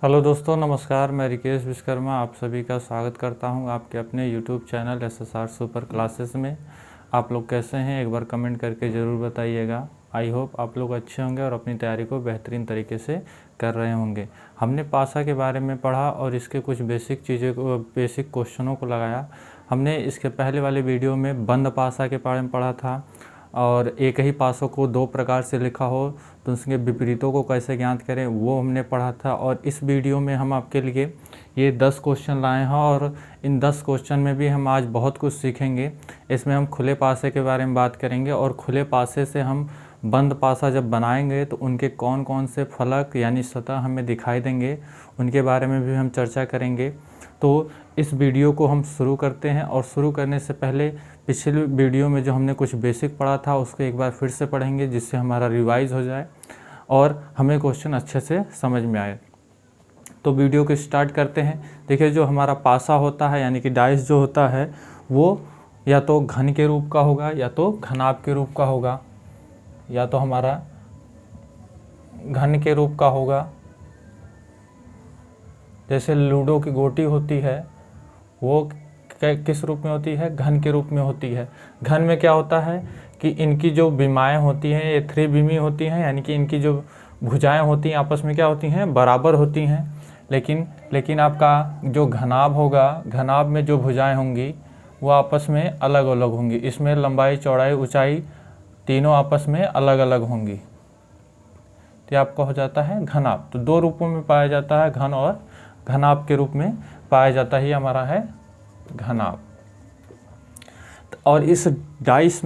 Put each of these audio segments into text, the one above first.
Hello दोस्तों, नमस्कार। मैं रिकेश विश्वकर्मा आप सभी का स्वागत करता हूं आपके अपने YouTube channel SSR super classes में। आप लोग कैसे हैं, एक बार कमेंट करके ज़रूर बताइएगा। आई होप आप लोग अच्छे होंगे और अपनी तैयारी को बेहतरीन तरीके से कर रहे होंगे। हमने पासा के बारे में पढ़ा और इसके कुछ बेसिक क्वेश्चनों को लगाया। हमने इसके पहले वाले वीडियो में बंद पासा के बारे में पढ़ा था और एक ही पासों को दो प्रकार से लिखा हो तो उसके विपरीतों को कैसे ज्ञात करें वो हमने पढ़ा था। और इस वीडियो में हम आपके लिए ये 10 क्वेश्चन लाए हैं और इन 10 क्वेश्चन में भी हम आज बहुत कुछ सीखेंगे। इसमें हम खुले पासे के बारे में बात करेंगे और खुले पासे से हम बंद पासा जब बनाएंगे तो उनके कौन कौन से फलक यानी सतह हमें दिखाई देंगे, उनके बारे में भी हम चर्चा करेंगे। तो इस वीडियो को हम शुरू करते हैं और शुरू करने से पहले पिछले वीडियो में जो हमने कुछ बेसिक पढ़ा था उसको एक बार फिर से पढ़ेंगे जिससे हमारा रिवाइज हो जाए और हमें क्वेश्चन अच्छे से समझ में आए। तो वीडियो को स्टार्ट करते हैं। देखिए, जो हमारा पासा होता है यानी कि डाइस जो होता है वो या तो घन के रूप का होगा या तो घनाभ के रूप का होगा, या तो हमारा घन के रूप का होगा। जैसे लूडो की गोटी होती है वो किस रूप में होती है, घन के रूप में होती है। घन में क्या होता है कि इनकी जो विमाएँ होती हैं ये त्रिविमी होती हैं, यानी कि इनकी जो भुजाएं होती हैं आपस में क्या होती हैं, बराबर होती हैं। लेकिन आपका जो घनाभ होगा, घनाभ में जो भुजाएं होंगी वो आपस में अलग अलग होंगी। इसमें लंबाई, चौड़ाई, ऊंचाई तीनों आपस में अलग अलग होंगी। तो आपका हो जाता है घनाभ। तो दो रूपों में पाया जाता है, घन और घनाभ के रूप में पाया जाता ही हमारा है घनाभ। और इस डाइस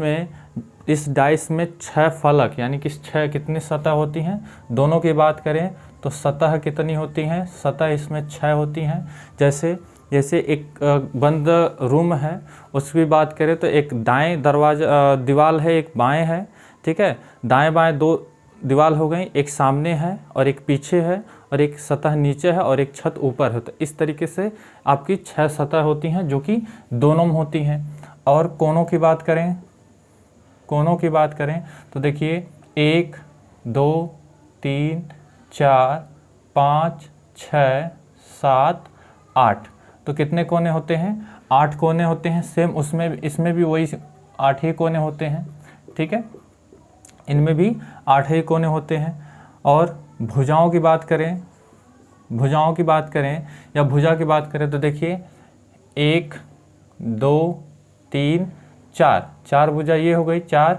में 6 फलक यानी कि 6 कितनी सतह होती हैं, दोनों की बात करें तो सतह कितनी होती हैं, सतह इसमें 6 होती हैं। जैसे एक बंद रूम है उसकी बात करें तो एक दाएं दीवार है, एक बाएं है, ठीक है। दाएं बाएं दो दीवार हो गई, एक सामने है और एक पीछे है और एक सतह नीचे है और एक छत ऊपर है। तो इस तरीके से आपकी 6 सतह होती हैं जो कि दोनों में होती हैं। और कोनों की बात करें तो देखिए 1 2 3 4 5 6 7 8। तो कितने कोने होते हैं, 8 कोने होते हैं। सेम इसमें भी वही 8 ही कोने होते हैं, ठीक है। इनमें भी 8 ही कोने होते हैं। और भुजाओं की बात करें या भुजा की बात करें तो देखिए 1 2 3 4 भुजा ये हो गई 4,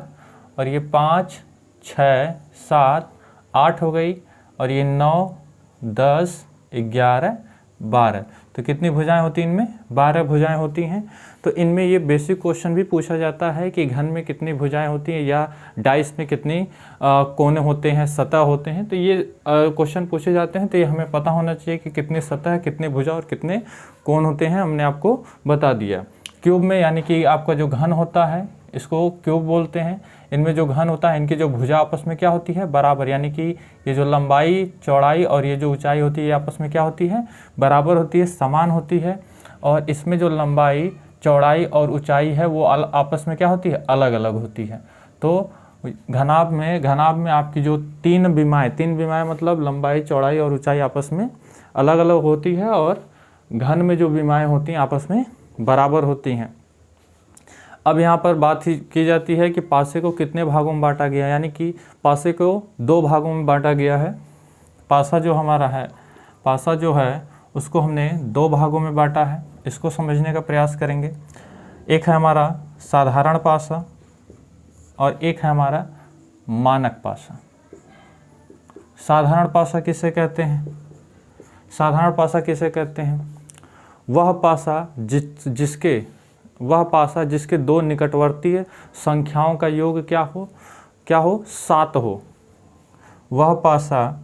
और ये 5 6 7 8 हो गई, और ये 9 10 11 12। तो कितनी भुजाएं होती हैं इनमें, 12 भुजाएं होती हैं। तो इनमें ये बेसिक क्वेश्चन भी पूछा जाता है कि घन में कितनी भुजाएं होती हैं या डाइस में कितनी कोने होते हैं, सतह होते हैं। तो ये क्वेश्चन पूछे जाते हैं, तो ये हमें पता होना चाहिए कि कितनी सतह, कितने भुजा और कितने कोण होते हैं। हमने आपको बता दिया। क्यूब में यानी कि आपका जो घन होता है इसको क्यूब बोलते हैं। इनमें जो घन होता है इनकी जो भुजा आपस में क्या होती है, बराबर, यानी कि ये जो लंबाई, चौड़ाई और ये जो ऊंचाई होती है आपस में क्या होती है, बराबर होती है, समान होती है। और इसमें जो लंबाई, चौड़ाई और ऊंचाई है वो आपस में क्या होती है, अलग अलग होती है। तो घनाभ में आपकी जो तीन विमाएँ मतलब लंबाई, चौड़ाई और ऊंचाई आपस में अलग अलग होती है, और घन में जो विमाएँ होती हैं आपस में बराबर होती हैं। अब यहाँ पर बात की जाती है कि पासे को कितने भागों में बांटा गया, यानी कि पासे को 2 भागों में बांटा गया है। पासा जो है उसको हमने 2 भागों में बांटा है। इसको समझने का प्रयास करेंगे। एक है हमारा साधारण पासा और एक है हमारा मानक पासा। साधारण पासा किसे कहते हैं? वह पासा जिसके 2 निकटवर्तीय संख्याओं का योग क्या हो 7 हो। वह पासा,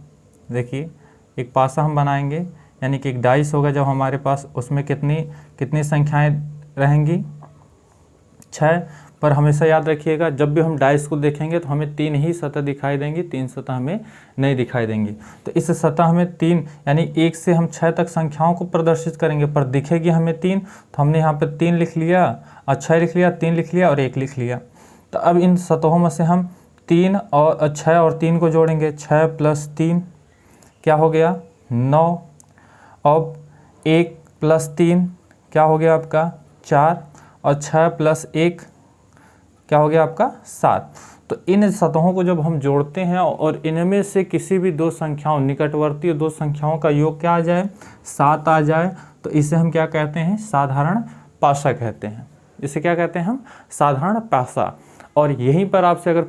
देखिए एक पासा हम बनाएंगे यानी कि एक डाइस होगा जब हमारे पास, उसमें कितनी संख्याएं रहेंगी, 6। पर हमेशा याद रखिएगा जब भी हम डाइस को देखेंगे तो हमें 3 ही सतह दिखाई देंगी, 3 सतह हमें नहीं दिखाई देंगी। तो इस सतह में 3 यानी 1 से हम 6 तक संख्याओं को प्रदर्शित करेंगे, पर दिखेगी हमें 3। तो हमने यहाँ पर 3 लिख लिया, 6 लिख लिया, 3 लिख लिया और 1 लिख लिया। तो अब इन सतहों में से हम 3 और 6 और 3 को जोड़ेंगे। 6 + 3 क्या हो गया, 9। अब 1 + 3 क्या हो गया आपका 4, और 6 + 1 क्या हो गया आपका 7। तो इन सतहों को जब हम जोड़ते हैं और इनमें से किसी भी दो संख्याओं, निकटवर्ती दो संख्याओं का योग क्या आ जाए 7 आ जाए, तो इसे हम क्या कहते हैं साधारण पासा कहते हैं। इसे क्या कहते हैं हम साधारण पासा। और यहीं पर आपसे अगर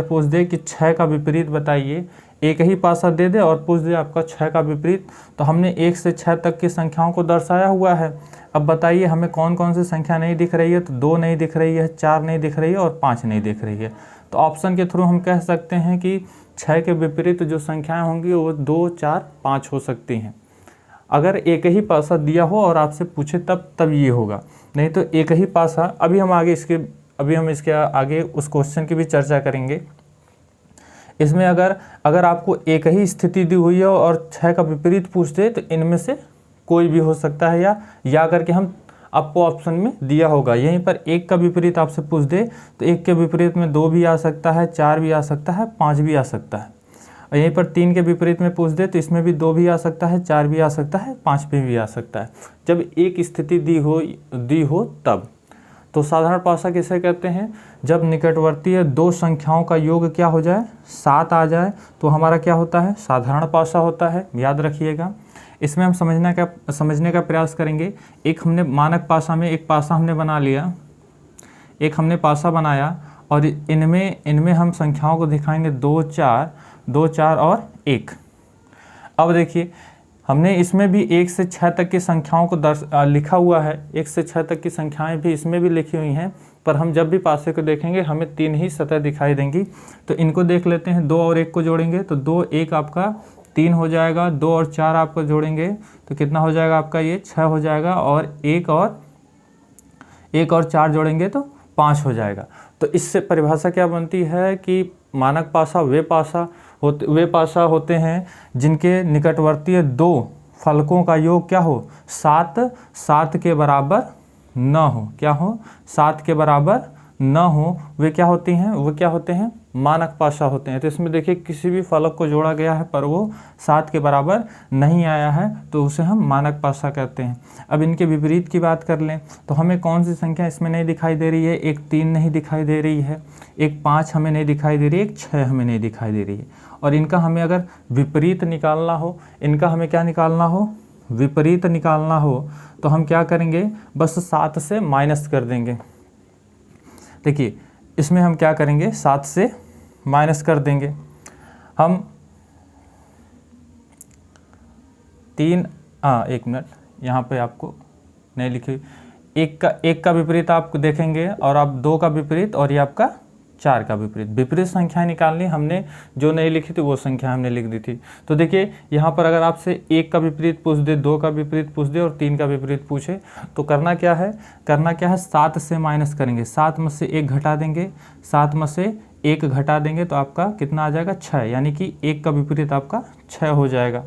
पूछ दे कि 6 का विपरीत बताइए, एक ही पासा दे दे और पूछ दे आपका 6 का विपरीत, तो हमने 1 से 6 तक की संख्याओं को दर्शाया हुआ है। अब बताइए हमें कौन कौन सी संख्या नहीं दिख रही है, तो 2 नहीं दिख रही है, 4 नहीं दिख रही है और 5 नहीं दिख रही है। तो ऑप्शन के थ्रू हम कह सकते हैं कि 6 के विपरीत जो संख्याएं होंगी वो 2, 4, 5 हो सकती हैं। अगर एक ही पासा दिया हो और आपसे पूछे तब ये होगा, नहीं तो एक ही पासा। अभी हम इसके आगे उस क्वेश्चन की भी चर्चा करेंगे। इसमें अगर आपको एक ही स्थिति दी हुई है और 6 का विपरीत पूछ दे तो इनमें से कोई भी हो सकता है, या करके हम आपको ऑप्शन में दिया होगा। यहीं पर 1 का विपरीत आपसे पूछ दे तो 1 के विपरीत में 2 भी आ सकता है, 4 भी आ सकता है, 5 भी आ सकता है। और यहीं पर 3 के विपरीत में पूछ दे तो इसमें भी 2 भी आ सकता है, 4 भी आ सकता है, 5 भी आ सकता है, जब एक स्थिति दी हो तब। तो साधारण पासा किसे कहते हैं, जब निकटवर्ती दो संख्याओं का योग क्या हो जाए 7 आ जाए, तो हमारा क्या होता है साधारण पासा होता है। याद रखिएगा। इसमें हम समझने का प्रयास करेंगे। एक हमने मानक पासा में एक पासा हमने बना लिया, एक हमने पासा बनाया और इनमें हम संख्याओं को दिखाएंगे 2, 4 और 1। अब देखिए हमने इसमें भी 1 से 6 तक की संख्याओं को लिखा हुआ है। 1 से 6 तक की संख्याएं भी इसमें भी लिखी हुई हैं, पर हम जब भी पासे को देखेंगे हमें 3 ही सतह दिखाई देंगी। तो इनको देख लेते हैं। 2 और 1 को जोड़ेंगे तो 2, 1 आपका 3 हो जाएगा। 2 और 4 आपको जोड़ेंगे तो कितना हो जाएगा आपका ये 6 हो जाएगा, और 1 और 4 जोड़ेंगे तो 5 हो जाएगा। तो इससे परिभाषा क्या बनती है कि मानक पासा वे पासा होते हैं जिनके निकटवर्ती दो फलकों का योग क्या हो 7 के बराबर न हो। क्या हो 7 के बराबर न हो, वे क्या होते हैं मानक पासा होते हैं। तो इसमें देखिए किसी भी फलक को जोड़ा गया है पर वो 7 के बराबर नहीं आया है, तो उसे हम मानक पासा कहते हैं। अब इनके विपरीत की बात कर लें तो हमें कौन सी संख्या इसमें नहीं दिखाई दे रही है। एक 3 नहीं दिखाई दे रही है, एक 5 हमें नहीं दिखाई दे रही है, एक 6 हमें नहीं दिखाई दे रही है। और इनका हमें अगर विपरीत निकालना हो, इनका हमें क्या निकालना हो विपरीत निकालना हो, तो हम क्या करेंगे बस 7 से माइनस कर देंगे। देखिए इसमें हम क्या करेंगे 7 से माइनस कर देंगे। हम 3 एक मिनट यहाँ पे आपको नहीं लिखी, एक का विपरीत आप देखेंगे और आप 2 का विपरीत और ये आपका 4 का विपरीत संख्याएं निकालनी। हमने जो नहीं लिखी थी वो संख्या हमने लिख दी थी। तो देखिए यहाँ पर अगर आपसे 1 का विपरीत पूछ दे, 2 का विपरीत पूछ दे और 3 का विपरीत पूछे तो करना क्या है 7 से माइनस करेंगे। 7 में से 1 घटा देंगे, 7 में से 1 घटा देंगे तो आपका कितना आ जाएगा 6, यानी कि 1 का विपरीत आपका 6 हो जाएगा।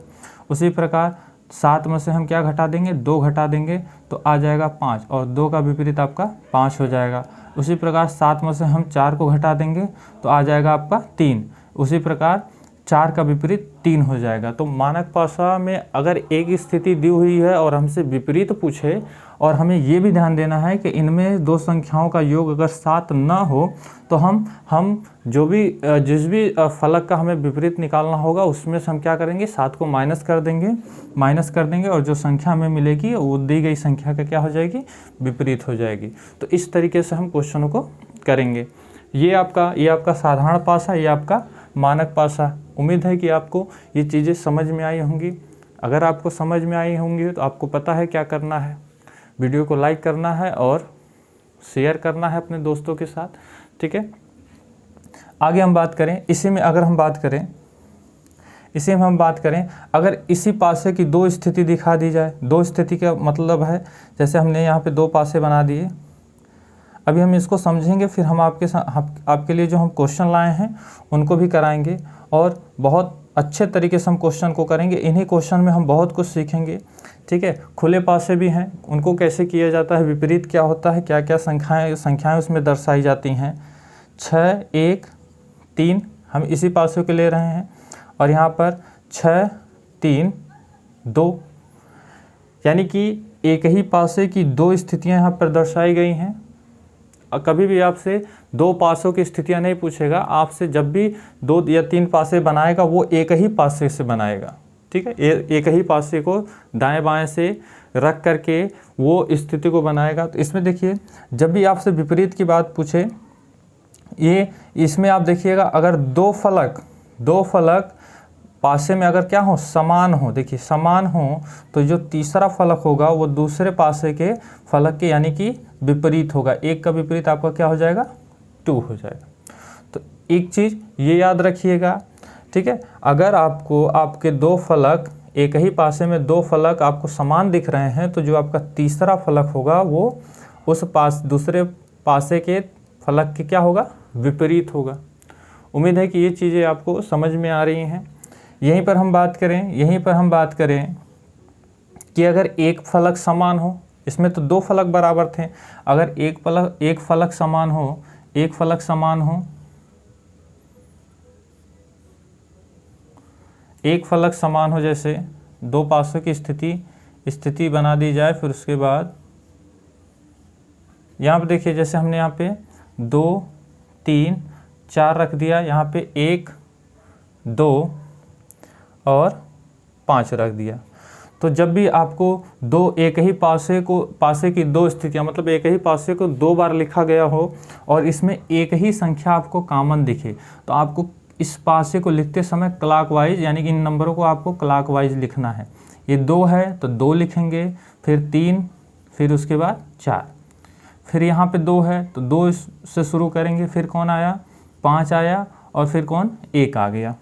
उसी प्रकार 7 में से हम क्या घटा देंगे 2 घटा देंगे तो आ जाएगा 5, और 2 का विपरीत आपका 5 हो जाएगा। उसी प्रकार 7 में से हम 4 को घटा देंगे तो आ जाएगा आपका 3। उसी प्रकार 4 का विपरीत 3 हो जाएगा। तो मानक पासा में अगर एक स्थिति दी हुई है और हमसे विपरीत पूछे, और हमें ये भी ध्यान देना है कि इनमें दो संख्याओं का योग अगर 7 ना हो तो हम जिस भी फलक का हमें विपरीत निकालना होगा उसमें से हम क्या करेंगे 7 को माइनस कर देंगे और जो संख्या हमें मिलेगी वो दी गई संख्या का क्या हो जाएगी विपरीत हो जाएगी। तो इस तरीके से हम क्वेश्चनों को करेंगे। ये आपका साधारण पासा, ये आपका मानक पासा। उम्मीद है कि आपको ये चीज़ें समझ में आई होंगी। अगर आपको समझ में आई होंगी तो आपको पता है क्या करना है। वीडियो को लाइक करना है और शेयर करना है अपने दोस्तों के साथ, ठीक है। आगे हम बात करें इसी में हम बात करें अगर इसी पासे की 2 स्थिति दिखा दी जाए। 2 स्थिति का मतलब है जैसे हमने यहाँ पे 2 पासे बना दिए। अभी हम इसको समझेंगे, फिर हम आपके लिए जो हम क्वेश्चन लाए हैं उनको भी कराएंगे और बहुत अच्छे तरीके से हम क्वेश्चन को करेंगे। इन्हीं क्वेश्चन में हम बहुत कुछ सीखेंगे, ठीक है। खुले पासे भी हैं, उनको कैसे किया जाता है, विपरीत क्या होता है, क्या क्या संख्याएं उसमें दर्शाई जाती हैं। 6, 1, 3 हम इसी पासे के ले रहे हैं और यहाँ पर 6, 3 2, यानी कि एक ही पासे की 2 स्थितियां यहाँ पर दर्शाई गई हैं। कभी भी आपसे 2 पासों की स्थितियां नहीं पूछेगा, आपसे जब भी 2 या 3 पासे बनाएगा वो एक ही पासे से बनाएगा, ठीक है। एक ही पासे को दाएं बाएं से रख करके वो स्थिति को बनाएगा। तो इसमें देखिए जब भी आपसे विपरीत की बात पूछे, ये इसमें आप देखिएगा अगर दो फलक पासे में अगर क्या हो, समान हो, देखिए समान हो, तो जो तीसरा फलक होगा वो दूसरे पासे के फलक के यानी कि विपरीत होगा। एक का विपरीत आपका क्या हो जाएगा, 2 हो जाएगा। तो एक चीज़ ये याद रखिएगा, ठीक है। अगर आपको आपके 2 फलक, एक ही पासे में 2 फलक आपको समान दिख रहे हैं, तो जो आपका तीसरा फलक होगा वो उस दूसरे पासे के फलक के क्या होगा, विपरीत होगा। उम्मीद है कि ये चीज़ें आपको समझ में आ रही हैं। यहीं पर हम बात करें कि अगर एक फलक समान हो, इसमें तो 2 फलक बराबर थे, अगर एक फलक समान हो, जैसे 2 पासों की स्थिति बना दी जाए, फिर उसके बाद यहाँ पे देखिए जैसे हमने यहाँ पे 2, 3, 4 रख दिया, यहाँ पे 1, 2 और 5 रख दिया। तो जब भी आपको एक ही पासे की 2 स्थितियाँ, मतलब एक ही पासे को 2 बार लिखा गया हो और इसमें एक ही संख्या आपको कॉमन दिखे, तो आपको इस पासे को लिखते समय क्लॉकवाइज, यानी कि इन नंबरों को आपको क्लॉकवाइज लिखना है। ये 2 है तो 2 लिखेंगे, फिर 3, फिर उसके बाद 4, फिर यहाँ पे 2 है तो 2 से शुरू करेंगे, फिर कौन आया, 5 आया, और फिर कौन, 1 आ गया।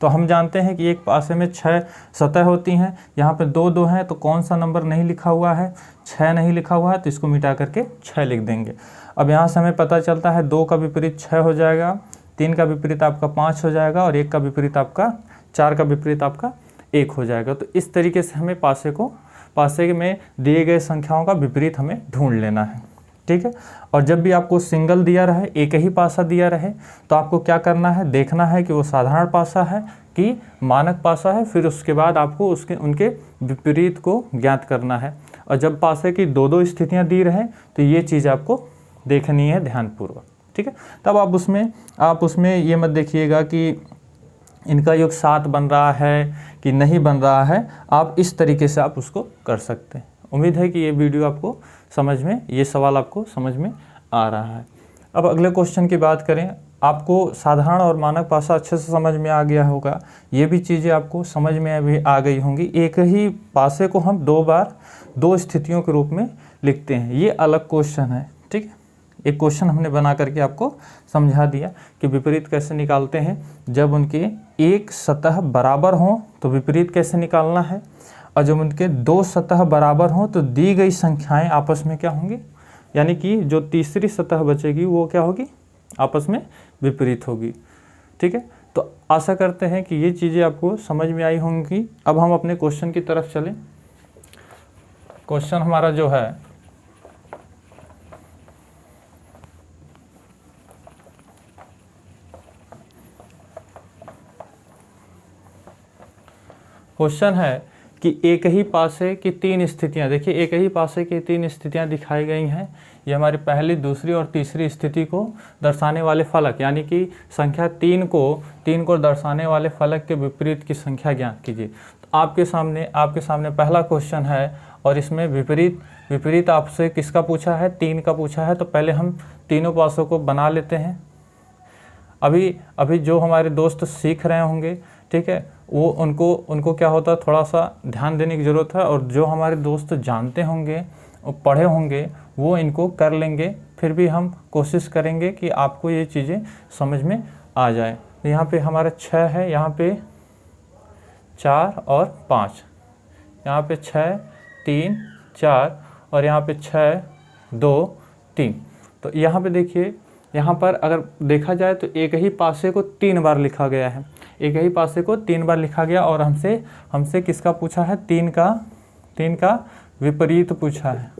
तो हम जानते हैं कि एक पासे में 6 सतह होती हैं, यहाँ पे 2 हैं, तो कौन सा नंबर नहीं लिखा हुआ है, 6 नहीं लिखा हुआ है, तो इसको मिटा करके 6 लिख देंगे। अब यहाँ से हमें पता चलता है 2 का विपरीत 6 हो जाएगा, 3 का विपरीत आपका 5 हो जाएगा, और 1 का विपरीत आपका 4 का विपरीत आपका 1 हो जाएगा। तो इस तरीके से हमें पासे में दिए गए संख्याओं का विपरीत हमें ढूंढ लेना है, ठीक है। और जब भी आपको सिंगल दिया रहे, एक ही पासा दिया रहे, तो आपको क्या करना है, देखना है कि वो साधारण पासा है कि मानक पासा है, फिर उसके बाद आपको उनके विपरीत को ज्ञात करना है। और जब पासे की 2 स्थितियां दी रहे, तो ये चीज़ आपको देखनी है ध्यानपूर्वक, ठीक है। तब आप उसमें ये मत देखिएगा कि इनका योग 7 बन रहा है कि नहीं बन रहा है, आप इस तरीके से आप उसको कर सकते हैं। उम्मीद है कि ये वीडियो आपको समझ में, ये सवाल आपको समझ में आ रहा है। अब अगले क्वेश्चन की बात करें, आपको साधारण और मानक पासा अच्छे से समझ में आ गया होगा, ये भी चीज़ें आपको समझ में अभी आ गई होंगी। एक ही पासे को हम 2 बार 2 स्थितियों के रूप में लिखते हैं, ये अलग क्वेश्चन है, ठीक है। एक क्वेश्चन हमने बना करके आपको समझा दिया कि विपरीत कैसे निकालते हैं। जब उनके एक सतह बराबर हों तो विपरीत कैसे निकालना है, और जब उनके 2 सतह बराबर हों तो दी गई संख्याएं आपस में क्या होंगी, यानी कि जो तीसरी सतह बचेगी वो क्या होगी, आपस में विपरीत होगी, ठीक है। तो आशा करते हैं कि ये चीज़ें आपको समझ में आई होंगी। अब हम अपने क्वेश्चन की तरफ चलें। क्वेश्चन हमारा जो है, क्वेश्चन है कि एक ही पासे की 3 स्थितियां, देखिए एक ही पासे की 3 स्थितियां दिखाई गई हैं। ये हमारी पहली, दूसरी और तीसरी स्थिति को दर्शाने वाले फलक, यानी कि संख्या 3 को दर्शाने वाले फलक के विपरीत की संख्या ज्ञात कीजिए। तो आपके सामने पहला क्वेश्चन है, और इसमें विपरीत आपसे किसका पूछा है, 3 का पूछा है। तो पहले हम तीनों पासों को बना लेते हैं। अभी जो हमारे दोस्त सीख रहे होंगे, ठीक है, वो उनको क्या होता है, थोड़ा सा ध्यान देने की ज़रूरत है। और जो हमारे दोस्त जानते होंगे और पढ़े होंगे वो इनको कर लेंगे। फिर भी हम कोशिश करेंगे कि आपको ये चीज़ें समझ में आ जाए। तो यहाँ पे हमारा 6 है, यहाँ पे 4 और 5, यहाँ पे 6, 3, 4, और यहाँ पे 6, 2, 3। तो यहाँ पे देखिए, यहाँ पर अगर देखा जाए तो एक ही पासे को 3 बार लिखा गया है, एक ही पासे को 3 बार लिखा गया। और हमसे किसका पूछा है, 3 का विपरीत पूछा है,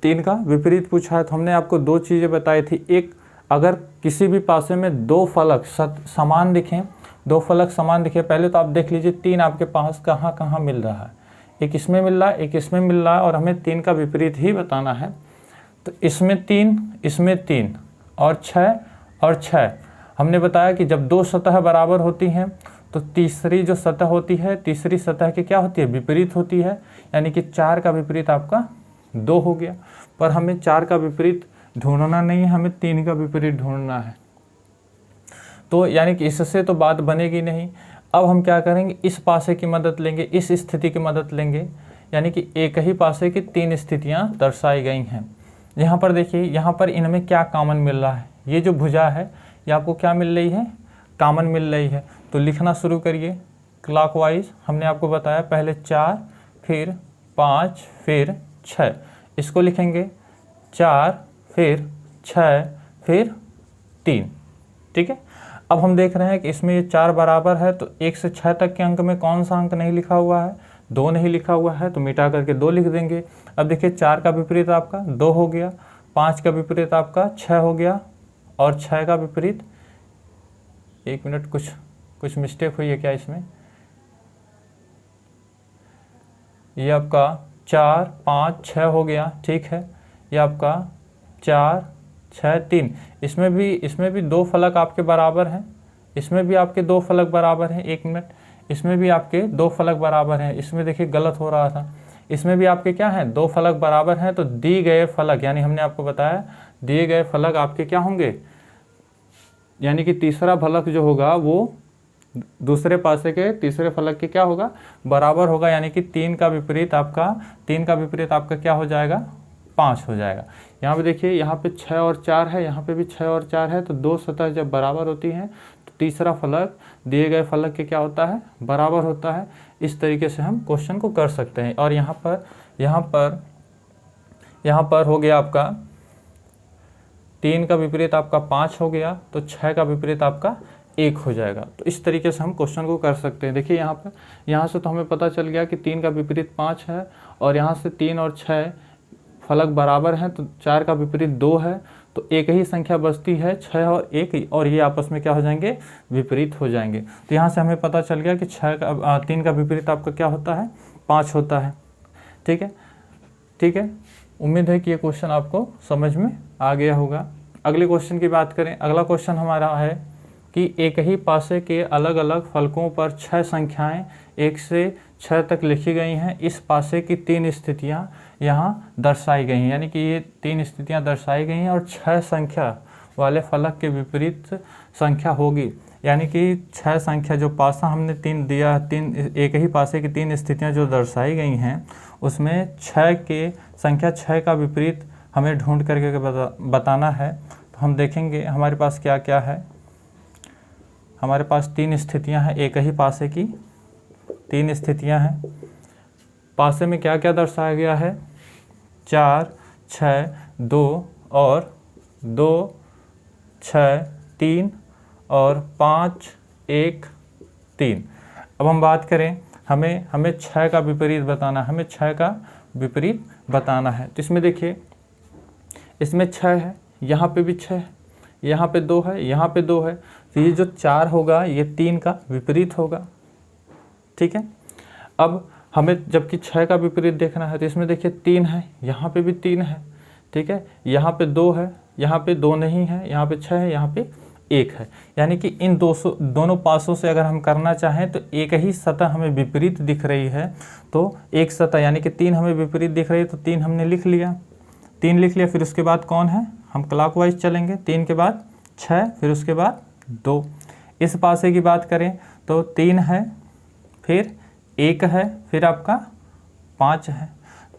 3 का विपरीत पूछा है। तो हमने आपको 2 चीज़ें बताई थी। एक, अगर किसी भी पासे में 2 फलक समान दिखें दो फलक समान दिखे, पहले तो आप देख लीजिए 3 आपके पास कहाँ कहाँ मिल रहा है, एक इसमें मिल रहा है, एक इसमें मिल रहा है, और हमें 3 का विपरीत ही बताना है। तो इसमें 3, इसमें 3 और 6 और 6। हमने बताया कि जब दो सतह बराबर होती हैं तो तीसरी जो सतह होती है, तीसरी सतह की क्या होती है, विपरीत होती है, यानी कि 4 का विपरीत आपका 2 हो गया। पर हमें 4 का विपरीत ढूंढना नहीं है, हमें 3 का विपरीत ढूंढना है। तो यानी कि इससे तो बात बनेगी नहीं। अब हम क्या करेंगे, इस पासे की मदद लेंगे, इस स्थिति की मदद लेंगे, यानी कि एक ही पासे की 3 स्थितियाँ दर्शाई गई हैं। यहाँ पर देखिए, यहाँ पर इनमें क्या कॉमन मिल रहा है, ये जो भुजा है ये आपको क्या मिल रही है, कॉमन मिल रही है। तो लिखना शुरू करिए क्लॉकवाइज। हमने आपको बताया पहले 4, फिर 5, फिर 6, इसको लिखेंगे 4, फिर 6, फिर 3। ठीक है। अब हम देख रहे हैं कि इसमें ये 4 बराबर है, तो 1 से 6 तक के अंक में कौन सा अंक नहीं लिखा हुआ है, 2 नहीं लिखा हुआ है, तो मिटा करके 2 लिख देंगे। अब देखिए 4 का विपरीत आपका 2 हो गया, 5 का विपरीत आपका 6 हो गया, और 6 का विपरीत, 1 मिनट, कुछ मिस्टेक हुई है क्या इसमें, ये आपका 4, 5, 6 हो गया। ठीक है, ये आपका 4, 6, 3। इसमें भी 2 फलक आपके बराबर हैं, इसमें भी आपके 2 फलक बराबर हैं। 1 मिनट, इसमें भी आपके 2 फलक बराबर हैं। इसमें देखिए गलत हो रहा था, इसमें भी आपके क्या हैं, 2 फलक बराबर हैं। तो दिए गए फलक, यानी हमने आपको बताया दिए गए फलक आपके क्या होंगे, यानी कि तीसरा फलक जो होगा वो दूसरे पासे के तीसरे फलक के क्या होगा, बराबर होगा। यानी कि 3 का विपरीत आपका क्या हो जाएगा, 5 हो जाएगा। यहाँ पे देखिए, यहाँ पे 6 और 4 है, यहाँ पे भी 6 और 4 है। तो 2 सतह जब बराबर होती हैं तो तीसरा फलक दिए गए फलक के क्या होता है, बराबर होता है। इस तरीके से हम क्वेश्चन को कर सकते हैं। और यहाँ पर हो गया आपका 3 का विपरीत आपका 5 हो गया, तो 6 का विपरीत आपका 1 हो जाएगा। तो इस तरीके से हम क्वेश्चन को कर सकते हैं। देखिए यहाँ से तो हमें पता चल गया कि 3 का विपरीत 5 है, और यहाँ से 3 और 6 फलक बराबर हैं, तो 4 का विपरीत 2 है, तो एक ही संख्या बचती है 6 और 1, और ये आपस में क्या हो जाएंगे, विपरीत हो जाएंगे। तो यहाँ से हमें पता चल गया कि 3 का विपरीत आपका क्या होता है, 5 होता है। ठीक है, उम्मीद है कि ये क्वेश्चन आपको समझ में आ गया होगा। अगले क्वेश्चन की बात करें। अगला क्वेश्चन हमारा है कि एक ही पासे के अलग अलग फलकों पर 6 संख्याएं 1 से 6 तक लिखी गई हैं। इस पासे की 3 स्थितियां यहाँ दर्शाई गई हैं, यानी कि ये 3 स्थितियां दर्शाई गई हैं, और 6 संख्या वाले फलक के विपरीत संख्या होगी। यानी कि 6 संख्या जो पासा हमने 3 दिया, एक ही पासे की 3 स्थितियां जो दर्शाई गई हैं, उसमें संख्या 6 का विपरीत हमें ढूंढ करके बताना है। तो हम देखेंगे हमारे पास क्या क्या है। हमारे पास 3 स्थितियां हैं, एक ही पासे की 3 स्थितियां हैं। पासे में क्या क्या दर्शाया गया है, 4, 6, 2 और 2, 6, 3 और 5, 1, 3। अब हम बात करें, हमें 6 का विपरीत बताना है, हमें 6 का विपरीत बताना है। तो इसमें देखिए, इसमें 6 है, यहाँ पे भी 6 है, यहाँ पे 2 है, यहाँ पे 2 है। तो ये जो 4 होगा ये 3 का विपरीत होगा। ठीक है। अब हमें जबकि 6 का विपरीत देखना है, तो इसमें देखिए 3 है, यहाँ पे भी 3 है। ठीक है, यहाँ पे 2 है, यहाँ पे 2 नहीं है, यहाँ पे 6 है, यहाँ पे 1 है। यानी कि इन दोनों पासों से अगर हम करना चाहें तो एक ही सतह हमें विपरीत दिख रही है, तो एक सतह यानी कि 3 हमें विपरीत दिख रही है, तो 3 हमने लिख लिया। 3 लिख लिया, फिर उसके बाद कौन है, हम क्लॉकवाइज चलेंगे। 3 के बाद 6, फिर उसके बाद 2। इस पासे की बात करें तो 3 है, फिर 1 है, फिर आपका 5 है।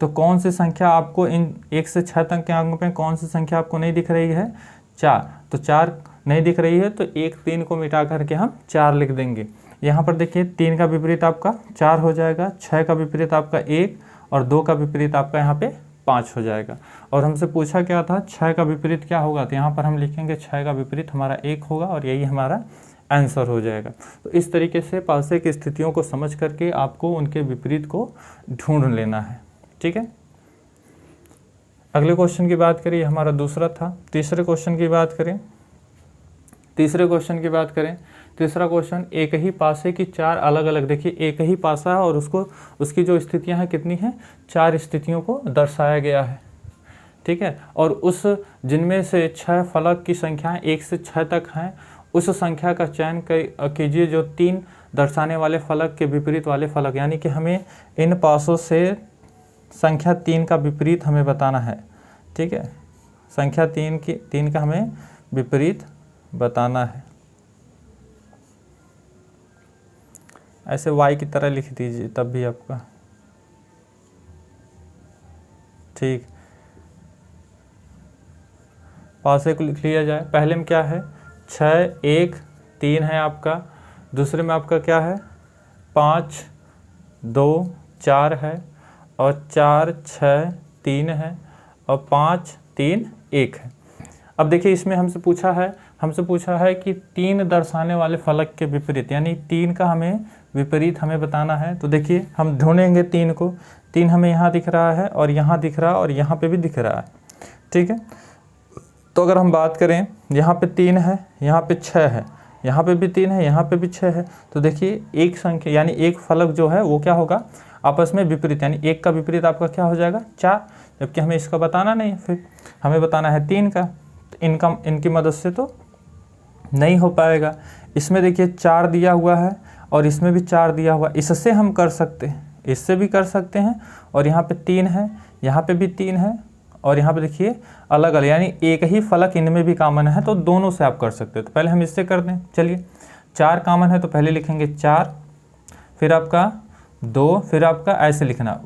तो कौन सी संख्या आपको इन 1 से 6 तक के अंक में कौन सी संख्या आपको नहीं दिख रही है, 4। तो 4 नहीं दिख रही है, तो 1 3 को मिटा करके हम 4 लिख देंगे। यहाँ पर देखिए 3 का विपरीत आपका 4 हो जाएगा, 6 का विपरीत आपका 1 और 2 का विपरीत आपका यहाँ पे 5 हो जाएगा। और हमसे पूछा क्या था, 6 का विपरीत क्या होगा, तो यहाँ पर हम लिखेंगे 6 का विपरीत हमारा 1 होगा, और यही हमारा आंसर हो जाएगा। तो इस तरीके से पासे की स्थितियों को समझ करके आपको उनके विपरीत को ढूंढ लेना है। ठीक है। अगले क्वेश्चन की बात करें, हमारा दूसरा था। तीसरे क्वेश्चन की बात करें, तीसरा क्वेश्चन, एक ही पासे की 4 अलग अलग, देखिए एक ही पासा है और उसकी जो स्थितियां हैं कितनी हैं, 4 स्थितियों को दर्शाया गया है। ठीक है, और उस जिनमें से 6 फलक की संख्याएं 1 से 6 तक हैं, उस संख्या का चयन कीजिए जो 3 दर्शाने वाले फलक के विपरीत वाले फलक, यानी कि हमें इन पासों से संख्या 3 का विपरीत हमें बताना है। ठीक है, संख्या 3 का हमें विपरीत बताना है। ऐसे y की तरह लिख दीजिए तब भी आपका ठीक। पासे को लिख लिया जाए। पहले में क्या है, 6 1 3 है आपका। दूसरे में आपका क्या है, 5 2 4 है, और 4 6 3 है, और 5 3 1 है। अब देखिए इसमें हमसे पूछा है कि 3 दर्शाने वाले फलक के विपरीत, यानी 3 का हमें विपरीत हमें बताना है। तो देखिए हम ढूंढेंगे 3 को। 3 हमें यहाँ दिख रहा है, और यहाँ दिख रहा है, और यहाँ पे भी दिख रहा है। ठीक है, तो अगर हम बात करें, यहाँ पे 3 है, यहाँ पे 6 है, यहाँ पे भी 3 है, यहाँ पे भी 6 है। तो देखिए एक संख्या यानी एक फलक जो है वो क्या होगा, आपस में विपरीत, यानी 1 का विपरीत आपका क्या हो जाएगा, 4, जबकि हमें इसका बताना नहीं है, फिर हमें बताना है 3 का। तो इनकी मदद से तो नहीं हो पाएगा। इसमें देखिए 4 दिया हुआ है, और इसमें भी 4 दिया हुआ, इससे हम कर सकते हैं, इससे भी कर सकते हैं, और यहाँ पे 3 है, यहाँ पे भी 3 है, और यहाँ पे देखिए अलग अलग, यानी एक ही फलक इनमें भी कॉमन है, तो दोनों से आप कर सकते हैं। तो पहले हम इससे कर दें। चलिए 4 कॉमन है, तो पहले लिखेंगे 4, फिर आपका 2, फिर आपका ऐसे लिखना,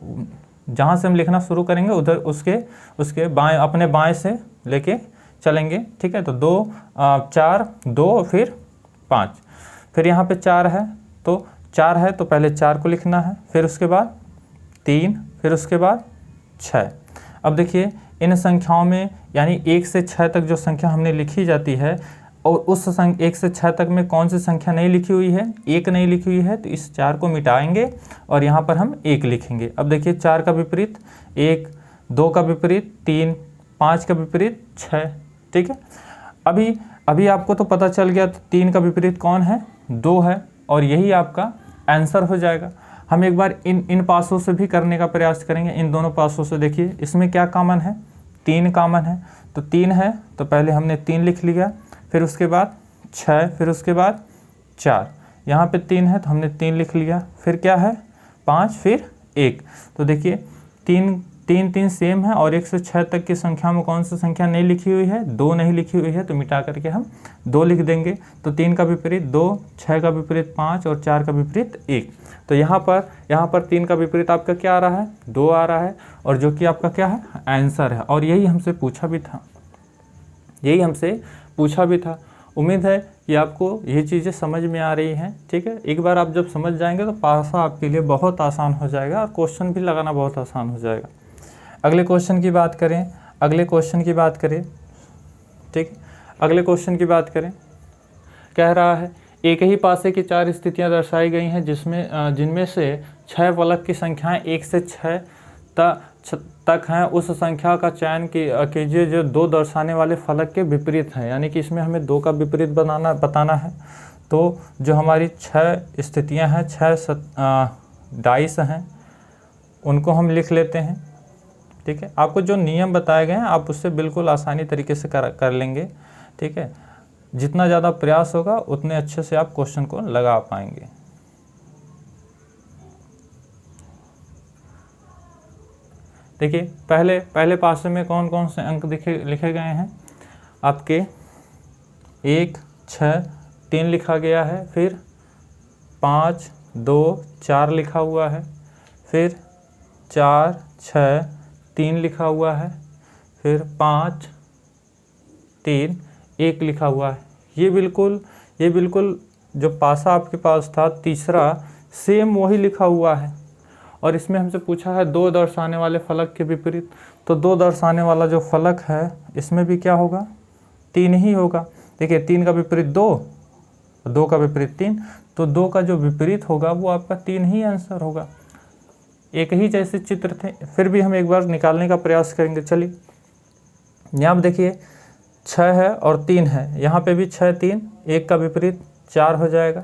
जहाँ से हम लिखना शुरू करेंगे उधर उसके बाएं, अपने बाएं से लेके चलेंगे। ठीक है, तो 2 4 2 फिर 5, फिर यहाँ पे 4 है, तो 4 है तो पहले 4 को लिखना है, फिर उसके बाद 3, फिर उसके बाद 6। अब देखिए इन संख्याओं में, यानी 1 से 6 तक जो संख्या हमने लिखी जाती है, और उस 1 से 6 तक में कौन सी संख्या नहीं लिखी हुई है, 1 नहीं लिखी हुई है, तो इस 4 को मिटाएंगे और यहाँ पर हम 1 लिखेंगे। अब देखिए 4 का विपरीत 1, 2 का विपरीत 3, 5 का विपरीत 6। ठीक है, अभी आपको तो पता चल गया, 3 का विपरीत कौन है, 2 है, और यही आपका आंसर हो जाएगा। हम एक बार इन पासों से भी करने का प्रयास करेंगे। इन दोनों पासों से देखिए इसमें क्या कॉमन है, 3 कॉमन है, तो 3 है तो पहले हमने 3 लिख लिया, फिर उसके बाद 6, फिर उसके बाद 4, यहाँ पे 3 है तो हमने 3 लिख लिया, फिर क्या है 5, फिर 1। तो देखिए 3 सेम है, और 1 से 6 तक की संख्या में कौन सी संख्या नहीं लिखी हुई है, 2 नहीं लिखी हुई है, तो मिटा करके हम 2 लिख देंगे। तो 3 का विपरीत 2, 6 का विपरीत 5, और 4 का विपरीत 1। तो यहाँ पर 3 का विपरीत आपका क्या आ रहा है, 2 आ रहा है, और जो कि आपका क्या है, आंसर है। और यही हमसे पूछा भी था। उम्मीद है कि आपको ये चीज़ें समझ में आ रही हैं। ठीक है, एक बार आप जब समझ जाएंगे तो पासा आपके लिए बहुत आसान हो जाएगा, और क्वेश्चन भी लगाना बहुत आसान हो जाएगा। अगले क्वेश्चन की बात करें। ठीक है, अगले क्वेश्चन की बात करें। कह रहा है एक ही पासे की 4 स्थितियां दर्शाई गई हैं, जिनमें से 6 फलक की संख्याएं 1 से 6 तक हैं। उस संख्या का चयन कीजिए जो 2 दर्शाने वाले फलक के विपरीत हैं। यानी कि इसमें हमें 2 का विपरीत बताना है। तो जो हमारी 6 स्थितियां हैं, 6 डाइस हैं, उनको हम लिख लेते हैं। ठीक है, आपको जो नियम बताए गए हैं आप उससे बिल्कुल आसानी तरीके से कर लेंगे। ठीक है, जितना ज़्यादा प्रयास होगा उतने अच्छे से आप क्वेश्चन को लगा पाएंगे। देखिए पहले पासे में कौन कौन से अंक लिखे गए हैं आपके, 1 6 3 लिखा गया है, फिर 5 2 4 लिखा हुआ है, फिर 4 6 3 लिखा हुआ है, फिर 5 3 1 लिखा हुआ है। ये बिल्कुल जो पासा आपके पास था तीसरा, सेम वही लिखा हुआ है। और इसमें हमसे पूछा है 2 दर्शाने वाले फलक के विपरीत, तो 2 दर्शाने वाला जो फलक है इसमें भी क्या होगा, 3 ही होगा। देखिए 3 का विपरीत 2, 2 का विपरीत 3, तो 2 का जो विपरीत होगा वो आपका 3 ही आंसर होगा। एक ही जैसे चित्र थे, फिर भी हम एक बार निकालने का प्रयास करेंगे। चलिए यहाँ देखिए 6 है और 3 है, यहाँ पे भी 6 3, 1 का विपरीत 4 हो जाएगा।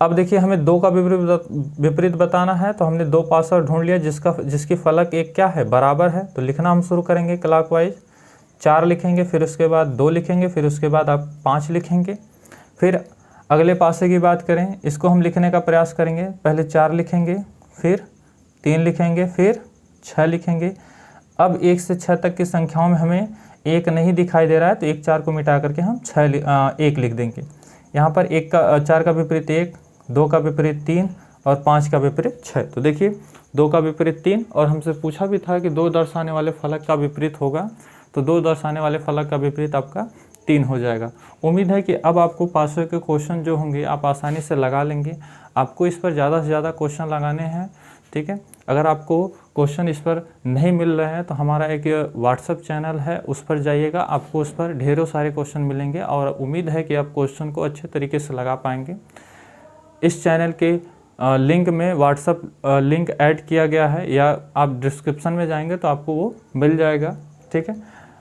अब देखिए हमें 2 का विपरीत बताना है, तो हमने 2 पासा ढूंढ लिया जिसकी फलक एक क्या है, बराबर है। तो लिखना हम शुरू करेंगे क्लॉकवाइज। 4 लिखेंगे, फिर उसके बाद 2 लिखेंगे, फिर उसके बाद आप 5 लिखेंगे। फिर अगले पासे की बात करें, इसको हम लिखने का प्रयास करेंगे। पहले 4 लिखेंगे, फिर 3 लिखेंगे, फिर 6 लिखेंगे। अब 1 से 6 तक की संख्याओं में हमें 1 नहीं दिखाई दे रहा है, तो 1 4 को मिटा करके हम 1 लिख देंगे। यहाँ पर 4 का विपरीत 1, 2 का विपरीत 3 और 5 का विपरीत 6। तो देखिए 2 का विपरीत 3, और हमसे पूछा भी था कि 2 दर्शाने वाले फलक का विपरीत होगा, तो 2 दर्शाने वाले फलक का विपरीत आपका 3 हो जाएगा। उम्मीद है कि अब आपको पासों के क्वेश्चन जो होंगे आप आसानी से लगा लेंगे। आपको इस पर ज़्यादा से ज़्यादा क्वेश्चन लगाने हैं, ठीक है। अगर आपको क्वेश्चन इस पर नहीं मिल रहे हैं तो हमारा एक व्हाट्सएप चैनल है, उस पर जाइएगा, आपको उस पर ढेरों सारे क्वेश्चन मिलेंगे और उम्मीद है कि आप क्वेश्चन को अच्छे तरीके से लगा पाएंगे। इस चैनल के लिंक में व्हाट्सएप लिंक ऐड किया गया है, या आप डिस्क्रिप्शन में जाएंगे तो आपको वो मिल जाएगा, ठीक है।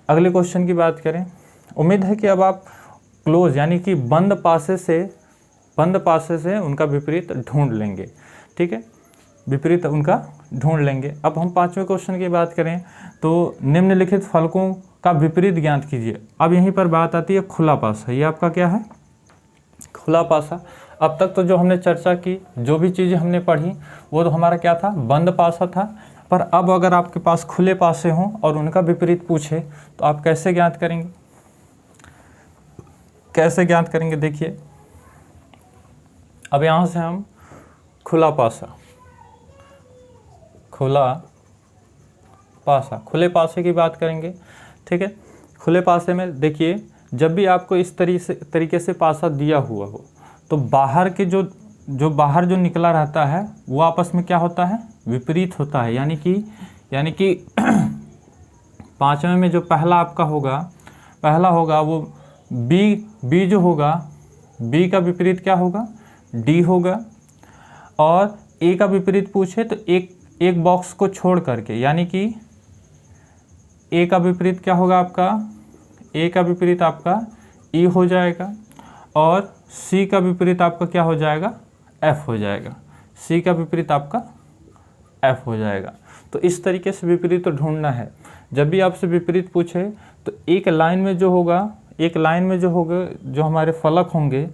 अगले क्वेश्चन की बात करें, उम्मीद है कि अब आप क्लोज यानी कि बंद पासे से उनका विपरीत ढूंढ लेंगे, ठीक है, विपरीत उनका ढूंढ लेंगे। अब हम 5वें क्वेश्चन की बात करें तो निम्नलिखित फलकों का विपरीत ज्ञात कीजिए। अब यहीं पर बात आती है खुला पासा। ये आपका क्या है, खुला पासा। अब तक तो जो हमने चर्चा की, जो भी चीज़ें हमने पढ़ी, वो तो हमारा क्या था, बंद पासा था। पर अब अगर आपके पास खुले पासे हों और उनका विपरीत पूछे तो आप कैसे ज्ञात करेंगे, देखिए अब यहाँ से हम खुले पासे की बात करेंगे, ठीक है। खुले पासे में देखिए, जब भी आपको इस तरीके से पासा दिया हुआ हो तो बाहर के जो बाहर जो निकला रहता है वो आपस में क्या होता है, विपरीत होता है। यानी कि 5वें में जो पहला आपका होगा वो बी जो होगा, बी का विपरीत क्या होगा, डी होगा। और ए का विपरीत पूछे तो एक बॉक्स को छोड़ करके, यानी कि ए का विपरीत क्या होगा आपका, ए का विपरीत आपका ई हो जाएगा, और सी का विपरीत आपका क्या हो जाएगा, एफ हो जाएगा। सी का विपरीत आपका एफ हो जाएगा। तो इस तरीके से विपरीत तो ढूंढना है। जब भी आपसे विपरीत पूछे तो एक लाइन में जो होगा, जो हमारे फलक होंगे,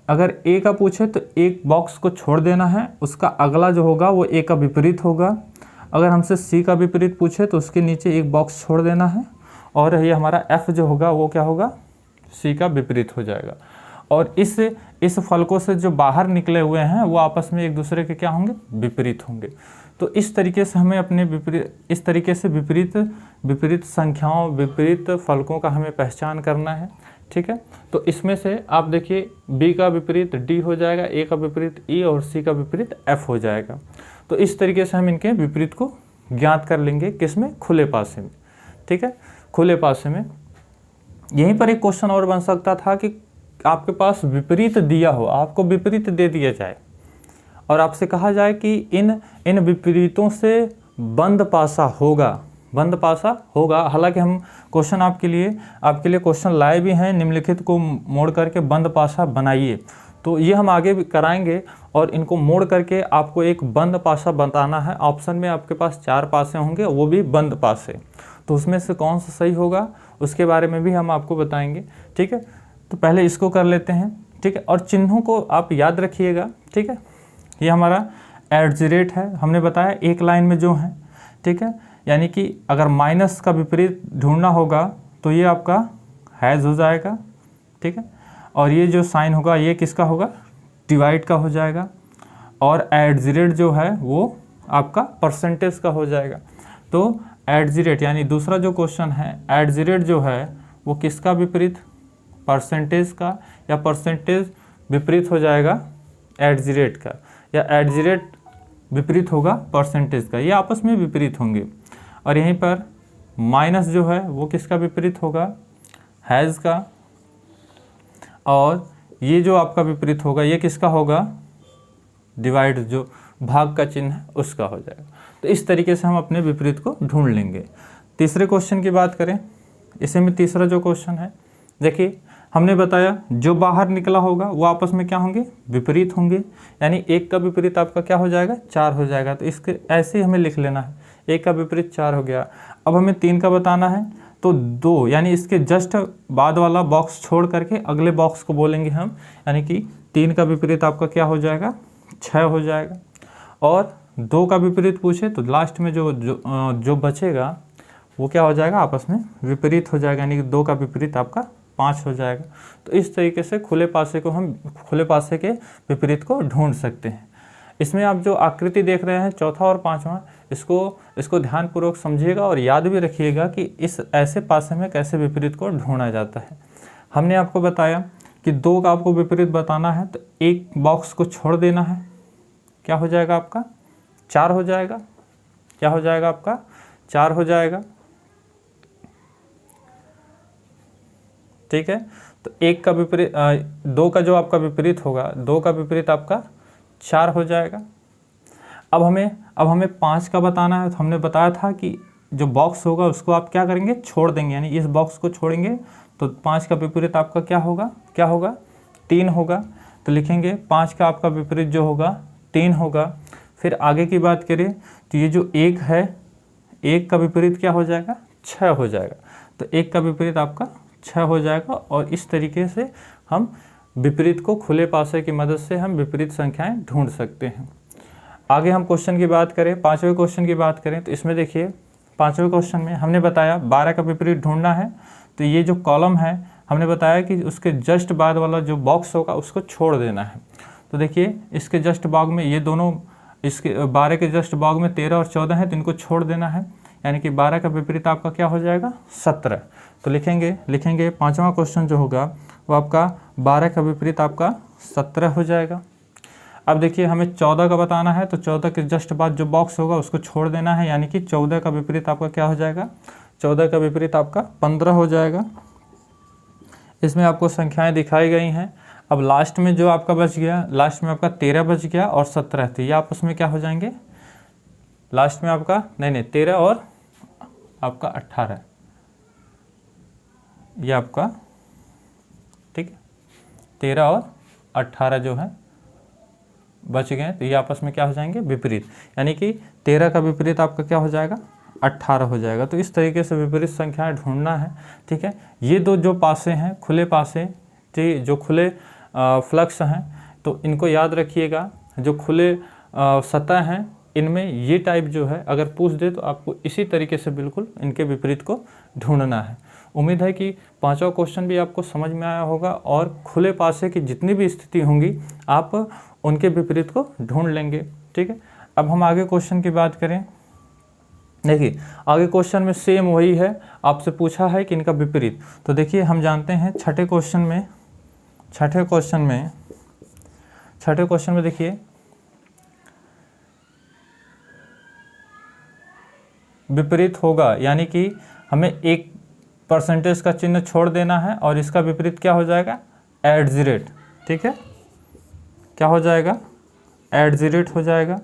अगर ए का पूछे तो एक बॉक्स को छोड़ देना है, उसका अगला जो होगा वो ए का विपरीत होगा। अगर हमसे सी का विपरीत पूछे तो उसके नीचे एक बॉक्स छोड़ देना है, और ये हमारा एफ जो होगा वो क्या होगा, सी का विपरीत हो जाएगा। और इस फलकों से जो बाहर निकले हुए हैं वो आपस में एक दूसरे के क्या होंगे, विपरीत होंगे। तो इस तरीके से हमें अपने विपरीत संख्याओं, विपरीत फलकों का हमें पहचान करना है, ठीक है। तो इसमें से आप देखिए बी का विपरीत डी हो जाएगा, ए का विपरीत ई और सी का विपरीत एफ हो जाएगा। तो इस तरीके से हम इनके विपरीत को ज्ञात कर लेंगे, किसमें, खुले पासे में, ठीक है। खुले पासे में यहीं पर एक क्वेश्चन और बन सकता था कि आपके पास विपरीत दिया हो, आपको विपरीत दे दिया जाए और आपसे कहा जाए कि इन विपरीतों से बंद पासा होगा। हालांकि हम क्वेश्चन आपके लिए क्वेश्चन लाए भी हैं, निम्नलिखित को मोड़ करके बंद पासा बनाइए। तो ये हम आगे भी कराएंगे और इनको मोड़ करके आपको एक बंद पासा बताना है। ऑप्शन में आपके पास 4 पासे होंगे, वो भी बंद पासे। तो उसमें से कौन सा सही होगा उसके बारे में भी हम आपको बताएंगे, ठीक है। तो पहले इसको कर लेते हैं, ठीक है। और चिन्हों को आप याद रखिएगा, ठीक है। ये हमारा एट है, हमने बताया एक लाइन में जो है, ठीक है। यानी कि अगर माइनस का विपरीत ढूंढना होगा तो ये आपका हैज़ हो जाएगा, ठीक है। और ये जो साइन होगा ये किसका होगा, डिवाइड का हो जाएगा। और एट जो है वो आपका परसेंटेज का हो जाएगा। तो एट यानी दूसरा जो क्वेश्चन है, एट जो है वो किसका विपरीत, परसेंटेज का, या परसेंटेज विपरीत हो जाएगा एट का, या एट विपरीत होगा परसेंटेज का। ये आपस में विपरीत होंगे। और यहीं पर माइनस जो है वो किसका विपरीत होगा, हैज़ का। और ये जो आपका विपरीत होगा ये किसका होगा, डिवाइड, जो भाग का चिन्ह है उसका हो जाएगा। तो इस तरीके से हम अपने विपरीत को ढूंढ लेंगे। तीसरे क्वेश्चन की बात करें, इसी में तीसरा जो क्वेश्चन है, देखिए हमने बताया जो बाहर निकला होगा वो आपस में क्या होंगे, विपरीत होंगे, यानी 1 का विपरीत आपका क्या हो जाएगा, 4 हो जाएगा। तो इसके ऐसे ही हमें लिख लेना है, 1 का विपरीत 4 हो गया। अब हमें 3 का बताना है, तो 2 यानी इसके जस्ट बाद वाला बॉक्स छोड़ करके अगले बॉक्स को बोलेंगे हम, यानी कि 3 का विपरीत आपका क्या हो जाएगा, 6 हो जाएगा। और 2 का विपरीत पूछे तो लास्ट में जो बचेगा वो क्या हो जाएगा, आपस में विपरीत हो जाएगा, यानी कि 2 का विपरीत आपका 5 हो जाएगा। तो इस तरीके से खुले पासे के विपरीत को ढूंढ सकते हैं। इसमें आप जो आकृति देख रहे हैं चौथा और पांचवा, इसको ध्यानपूर्वक समझिएगा और याद भी रखिएगा कि इस ऐसे पासे में कैसे विपरीत को ढूंढा जाता है। हमने आपको बताया कि 2 का आपको विपरीत बताना है तो एक बॉक्स को छोड़ देना है, क्या हो जाएगा आपका, 4 हो जाएगा। क्या हो जाएगा आपका, 4 हो जाएगा। ठीक है, तो 1 का विपरीत 2 का जो आपका विपरीत होगा, 2 का विपरीत आपका 4 हो जाएगा। अब हमें 5 का बताना है। तो हमने बताया था कि जो बॉक्स होगा उसको आप क्या करेंगे, छोड़ देंगे, यानी इस बॉक्स को छोड़ेंगे तो 5 का विपरीत आपका क्या होगा, 3 होगा। तो लिखेंगे 5 का आपका विपरीत जो होगा 3 होगा। फिर आगे की बात करें तो ये जो 1 है, 1 का विपरीत क्या हो जाएगा, 6 हो जाएगा। तो 1 का विपरीत आपका 6 हो जाएगा। और इस तरीके से हम विपरीत को खुले पासे की मदद से हम विपरीत संख्याएं ढूंढ सकते हैं। आगे हम क्वेश्चन की बात करें, 5वें क्वेश्चन की बात करें तो इसमें देखिए 5वें क्वेश्चन में हमने बताया 12 का विपरीत ढूंढना है। तो ये जो कॉलम है हमने बताया कि उसके जस्ट बाद वाला जो बॉक्स होगा उसको छोड़ देना है। तो देखिए इसके जस्ट बाद में ये दोनों, इसके 12 के जस्ट बाद में 13 और 14 है, तो इनको छोड़ देना है, यानी कि 12 का विपरीत आपका क्या हो जाएगा, 17। तो लिखेंगे 5वां क्वेश्चन जो होगा वो आपका 12 का विपरीत आपका 17 हो जाएगा। अब देखिए हमें 14 का बताना है, तो 14 के जस्ट बाद जो बॉक्स होगा उसको छोड़ देना है, यानी कि 14 का विपरीत आपका क्या हो जाएगा, 14 का विपरीत आपका 15 हो जाएगा। इसमें आपको संख्याएं दिखाई गई हैं। अब लास्ट में जो आपका बच गया, लास्ट में आपका 13 बच गया और 17, तो ये आपस में क्या हो जाएंगे, लास्ट में आपका नहीं 13 और आपका 18, ये आपका ठीक है, 13 और 18 जो है बच गए, तो ये आपस में क्या हो जाएंगे, विपरीत, यानी कि 13 का विपरीत आपका क्या हो जाएगा, 18 हो जाएगा। तो इस तरीके से विपरीत संख्याएं ढूंढना है। ठीक है, ये दो जो पासे हैं, खुले पासे, जो खुले फ्लक्स हैं, तो इनको याद रखिएगा। जो खुले सतह हैं इनमें ये टाइप जो है अगर पूछ दे तो आपको इसी तरीके से बिल्कुल इनके विपरीत को ढूंढना है। उम्मीद है कि 5वां क्वेश्चन भी आपको समझ में आया होगा और खुले पासे की जितनी भी स्थिति होंगी आप उनके विपरीत को ढूंढ लेंगे। ठीक है, अब हम आगे क्वेश्चन की बात करें। देखिए आगे क्वेश्चन में सेम वही है, आपसे पूछा है कि इनका विपरीत। तो देखिए हम जानते हैं छठे क्वेश्चन में देखिए विपरीत होगा, यानी कि हमें एक परसेंटेज का चिन्ह छोड़ देना है और इसका विपरीत क्या हो जाएगा, एट। ठीक है, क्या हो जाएगा, एट हो जाएगा।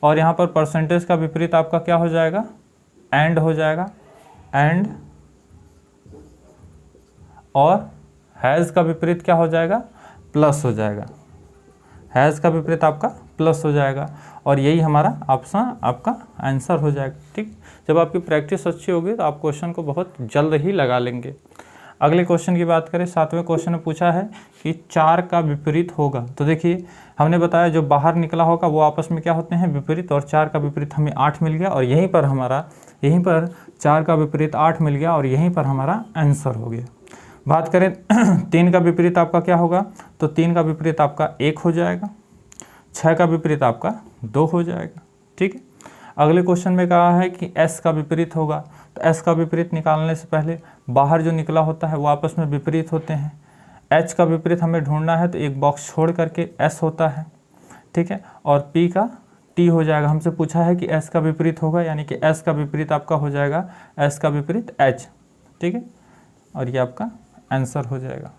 और यहाँ पर परसेंटेज का विपरीत आपका क्या हो जाएगा, एंड हो जाएगा, एंड। और हैज़ का विपरीत क्या हो जाएगा, प्लस हो जाएगा, हैज़ का विपरीत आपका प्लस हो जाएगा। और यही हमारा ऑप्शन आपका आंसर हो जाएगा। ठीक, जब आपकी प्रैक्टिस अच्छी होगी तो आप क्वेश्चन को बहुत जल्द ही लगा लेंगे। अगले क्वेश्चन की बात करें, 7वें क्वेश्चन में पूछा है कि 4 का विपरीत होगा। तो देखिए हमने बताया जो बाहर निकला होगा वो आपस में क्या होते हैं, विपरीत, और 4 का विपरीत हमें 8 मिल गया और यहीं पर 4 का विपरीत 8 मिल गया और यहीं पर हमारा आंसर हो गया। बात करें 3 का विपरीत आपका क्या होगा, तो 3 का विपरीत आपका 1 हो जाएगा, 6 का विपरीत आपका 2 हो जाएगा। ठीक है, अगले क्वेश्चन में कहा है कि s का विपरीत होगा। तो s का विपरीत निकालने से पहले बाहर जो निकला होता है वो आपस में विपरीत होते हैं। h का विपरीत हमें ढूंढना है तो एक बॉक्स छोड़ करके s होता है। ठीक है, और p का t हो जाएगा। हमसे पूछा है कि s का विपरीत होगा, यानी कि s का विपरीत आपका हो जाएगा s का विपरीत h। ठीक है, और ये आपका आंसर हो जाएगा।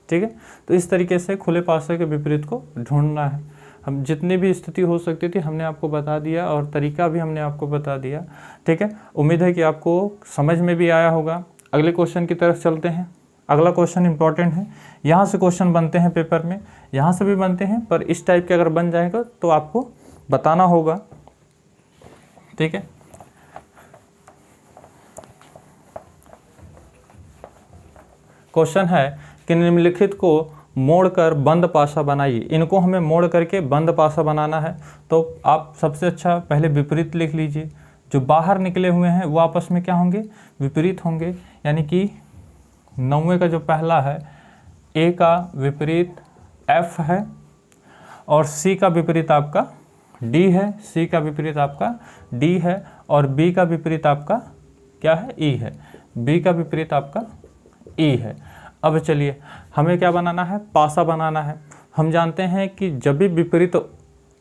ठीक है, तो इस तरीके से खुले पासे के विपरीत को ढूंढना है। हम जितनी भी स्थिति हो सकती थी हमने आपको बता दिया और तरीका भी हमने आपको बता दिया। ठीक है, उम्मीद है कि आपको समझ में भी आया होगा। अगले क्वेश्चन की तरफ चलते हैं। अगला क्वेश्चन इंपॉर्टेंट है, यहाँ से क्वेश्चन बनते हैं पेपर में, यहाँ से भी बनते हैं, पर इस टाइप के अगर बन जाएगा तो आपको बताना होगा, ठीक है। क्वेश्चन है कि निम्नलिखित को मोड़कर बंद पासा बनाइए। इनको हमें मोड़ करके बंद पासा बनाना है, तो आप सबसे अच्छा पहले विपरीत लिख लीजिए। जो बाहर निकले हुए हैं वो आपस में क्या होंगे, विपरीत होंगे, यानी कि 9वें का जो पहला है ए का विपरीत एफ है, और सी का विपरीत आपका डी है, सी का विपरीत आपका डी है, और बी का विपरीत आपका क्या है, ई है, बी का विपरीत आपका ई है। अब चलिए हमें क्या बनाना है, पासा बनाना है। हम जानते हैं कि जब भी विपरीत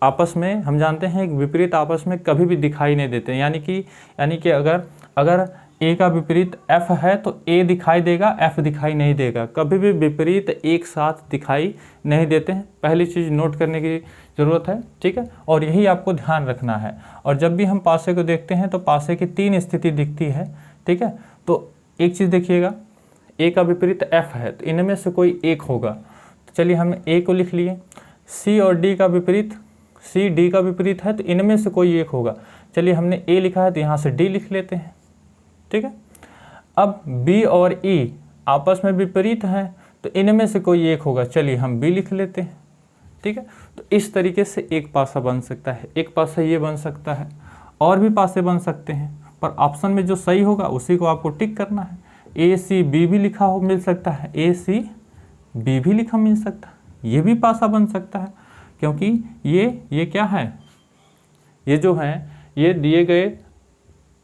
आपस में, हम जानते हैं कि विपरीत आपस में कभी भी दिखाई नहीं देते, यानी कि अगर ए का विपरीत एफ है तो ए दिखाई देगा, एफ दिखाई नहीं देगा। कभी भी विपरीत एक साथ दिखाई नहीं देते हैं, पहली चीज़ नोट करने की ज़रूरत है, ठीक है। और यही आपको ध्यान रखना है। और जब भी हम पासे को देखते हैं तो पासे की 3 स्थिति दिखती है, ठीक है। तो एक चीज़ देखिएगा, ए का विपरीत एफ है तो इनमें से कोई एक होगा, तो चलिए हम ए को लिख लिए। सी और डी का विपरीत, सी डी का विपरीत है तो इनमें से कोई एक होगा, चलिए हमने ए लिखा है तो यहाँ से डी लिख लेते हैं, ठीक है। अब बी और ई आपस में विपरीत हैं तो इनमें से कोई एक होगा, चलिए हम बी लिख लेते हैं, ठीक है। तो इस तरीके से एक पासा बन सकता है, एक पासा ये बन सकता है, और भी पासे बन सकते हैं, पर ऑप्शन में जो सही होगा उसी को आपको टिक करना है। ए सी बी भी लिखा हो मिल सकता है, ए सी बी भी लिखा मिल सकता है, ये भी पासा बन सकता है, क्योंकि ये क्या है, ये जो है ये दिए गए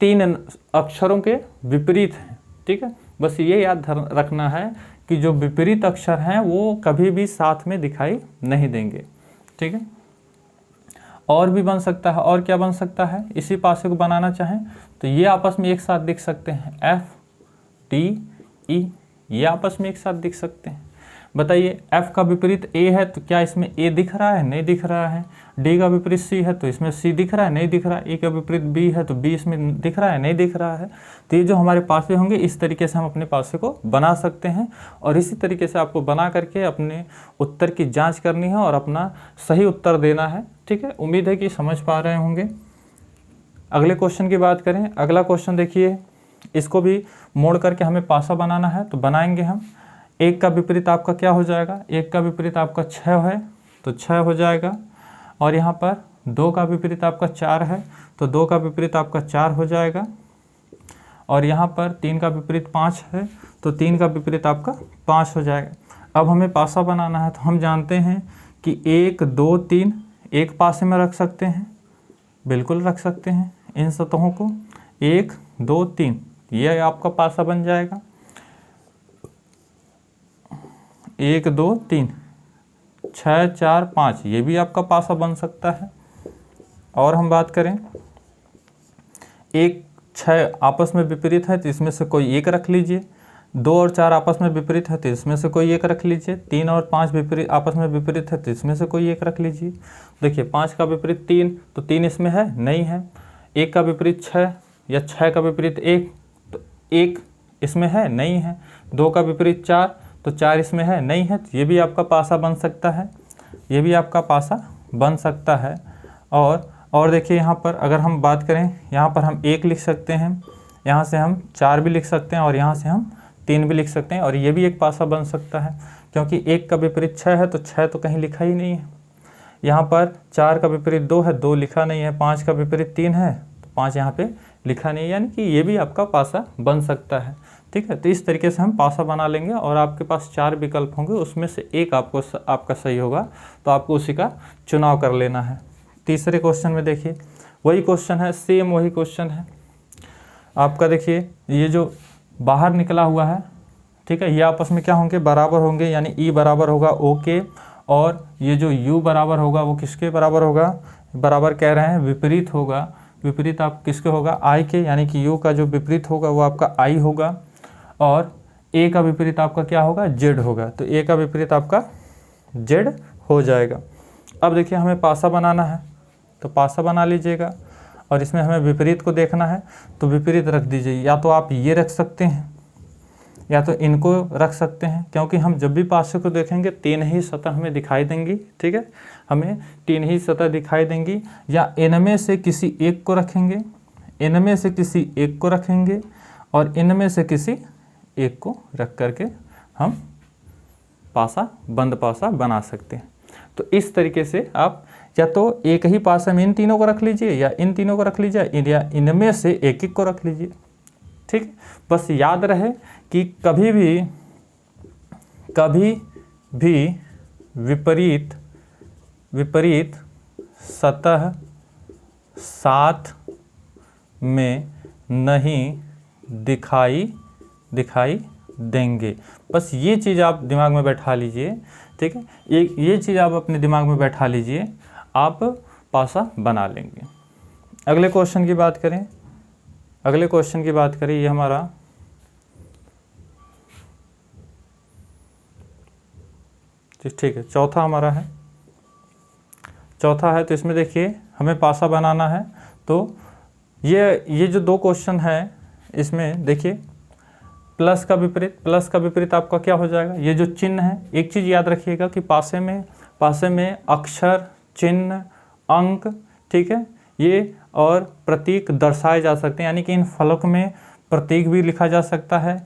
3 अक्षरों के विपरीत हैं, ठीक है। बस ये याद रखना है कि जो विपरीत अक्षर हैं वो कभी भी साथ में दिखाई नहीं देंगे, ठीक है। और भी बन सकता है, और क्या बन सकता है, इसी पासे को बनाना चाहें तो ये आपस में एक साथ दिख सकते हैं, एफ डी ई, ये आपस में एक साथ दिख सकते हैं। बताइए एफ का विपरीत ए है तो क्या इसमें ए दिख रहा है, नहीं दिख रहा है। डी का विपरीत सी है तो इसमें सी दिख रहा है, नहीं दिख रहा है। ए का विपरीत बी है तो बी इसमें दिख रहा है, नहीं दिख रहा है। तो ये जो हमारे पासे होंगे इस तरीके से हम अपने पासे को बना सकते हैं, और इसी तरीके से आपको बना करके अपने उत्तर की जाँच करनी है और अपना सही उत्तर देना है, ठीक है। उम्मीद है कि समझ पा रहे होंगे। अगले क्वेश्चन की बात करें, अगला क्वेश्चन देखिए, इसको भी मोड़ करके हमें पासा बनाना है, तो बनाएंगे हम। 1 का विपरीत आपका क्या हो जाएगा, 1 का विपरीत आपका 6 है तो 6 हो जाएगा, और यहाँ पर 2 का विपरीत आपका 4 है तो 2 का विपरीत आपका 4 हो जाएगा, और यहाँ पर 3 का विपरीत 5 है तो 3 का विपरीत आपका 5 हो जाएगा। अब हमें पासा बनाना है, तो हम जानते हैं कि 1 2 3 एक पासे में रख सकते हैं, बिल्कुल रख सकते हैं इन सतहों को, 1 2 3 ये आपका पासा बन जाएगा। 1 2 3 6 4 5 ये भी आपका पासा बन सकता है। और हम बात करें 1 6 आपस में विपरीत है तो इसमें से कोई एक रख लीजिए। 2 और 4 आपस में विपरीत है तो इसमें से कोई एक रख लीजिए। 3 और 5 विपरीत आपस में विपरीत है तो इसमें से कोई एक रख लीजिए। देखिए 5 का विपरीत 3 तो 3 इसमें है, नहीं है। 1 का विपरीत 6 या 6 का विपरीत 1 तो 1 इसमें है, नहीं है। 2 का विपरीत 4 तो 4 इसमें है, नहीं है। तो ये भी आपका पासा बन सकता है, ये भी आपका पासा बन सकता है। और देखिए यहाँ पर अगर हम बात करें, यहाँ पर हम 1 लिख सकते हैं, यहाँ से हम 4 भी लिख सकते हैं, और यहाँ से हम 3 भी लिख सकते हैं, और ये भी एक पासा बन सकता है, क्योंकि 1 का विपरीत 6 है तो 6 तो कहीं लिखा ही नहीं है। यहाँ पर 4 का विपरीत 2 है, 2 लिखा नहीं है। 5 का विपरीत 3 है तो 5 यहाँ पे लिखा नहीं है, यानी कि ये भी आपका पासा बन सकता है, ठीक है। तो इस तरीके से हम पासा बना लेंगे, और आपके पास 4 विकल्प होंगे, उसमें से एक आपका सही होगा, तो आपको उसी का चुनाव कर लेना है। तीसरे क्वेश्चन में देखिए वही क्वेश्चन है, सेम वही क्वेश्चन है आपका। देखिए ये जो बाहर निकला हुआ है, ठीक है, ये आपस में क्या होंगे, बराबर होंगे, यानी ई बराबर होगा ओ के, और ये जो यू बराबर होगा वो किसके बराबर होगा, बराबर कह रहे हैं विपरीत होगा। विपरीत आप किसके होगा, आई के, यानी कि यू का जो विपरीत होगा वो आपका आई होगा, और ए का विपरीत आपका क्या होगा, जेड होगा। तो ए का विपरीत आपका जेड हो जाएगा। अब देखिए हमें पासा बनाना है, तो पासा बना लीजिएगा, और इसमें हमें विपरीत को देखना है, तो विपरीत रख दीजिए। या तो आप ये रख सकते हैं, या तो इनको रख सकते हैं, क्योंकि हम जब भी पासे को देखेंगे 3 ही सतह हमें दिखाई देंगी, ठीक है, हमें 3 ही सतह दिखाई देंगी। या इनमें से किसी एक को रखेंगे, इनमें से किसी एक को रखेंगे और इनमें से किसी एक को रख करके हम पासा, बंद पासा बना सकते हैं। तो इस तरीके से आप या तो एक ही पासे में इन तीनों को रख लीजिए या इन तीनों को रख लीजिए या इनमें से एक एक को रख लीजिए, ठीक। बस याद रहे कि कभी भी विपरीत सतह साथ में नहीं दिखाई देंगे। बस ये चीज़ आप दिमाग में बैठा लीजिए, ठीक है, ये चीज़ आप अपने दिमाग में बैठा लीजिए, आप पासा बना लेंगे। अगले क्वेश्चन की बात करें, ये हमारा ठीक है, चौथा हमारा है, तो इसमें देखिए हमें पासा बनाना है। तो ये जो 2 क्वेश्चन है, इसमें देखिए प्लस का विपरीत आपका क्या हो जाएगा, ये जो चिन्ह है, एक चीज़ याद रखिएगा कि पासे में अक्षर, चिन्ह, अंक, ठीक है, ये और प्रतीक दर्शाए जा सकते हैं, यानी कि इन फलक में प्रतीक भी लिखा जा सकता है,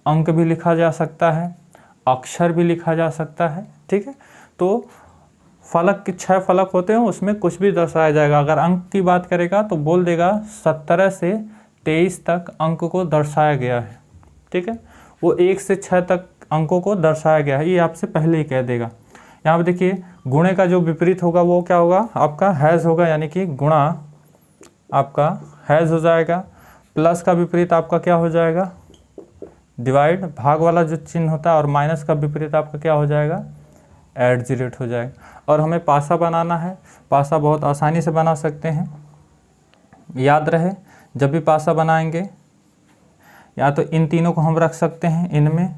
अंक भी लिखा जा सकता है, अक्षर भी लिखा जा सकता है, ठीक है। तो फलक के 6 फलक होते हैं, उसमें कुछ भी दर्शाया जाएगा। अगर अंक की बात करेगा तो बोल देगा 17 से 23 तक अंक को दर्शाया गया है, ठीक है, वो 1 से 6 तक अंकों को दर्शाया गया है, ये आपसे पहले ही कह देगा। यहाँ पे देखिए गुणे का जो विपरीत होगा वो क्या होगा, आपका हैज़ होगा, यानी कि गुणा आपका हैज़ हो जाएगा। प्लस का विपरीत आपका क्या हो जाएगा, डिवाइड, भाग वाला जो चिन्ह होता है, और माइनस का विपरीत आपका क्या हो जाएगा, एडजिरेट हो जाएगा। और हमें पासा बनाना है, पासा बहुत आसानी से बना सकते हैं। याद रहे जब भी पासा बनाएंगे या तो इन तीनों को हम रख सकते हैं, इनमें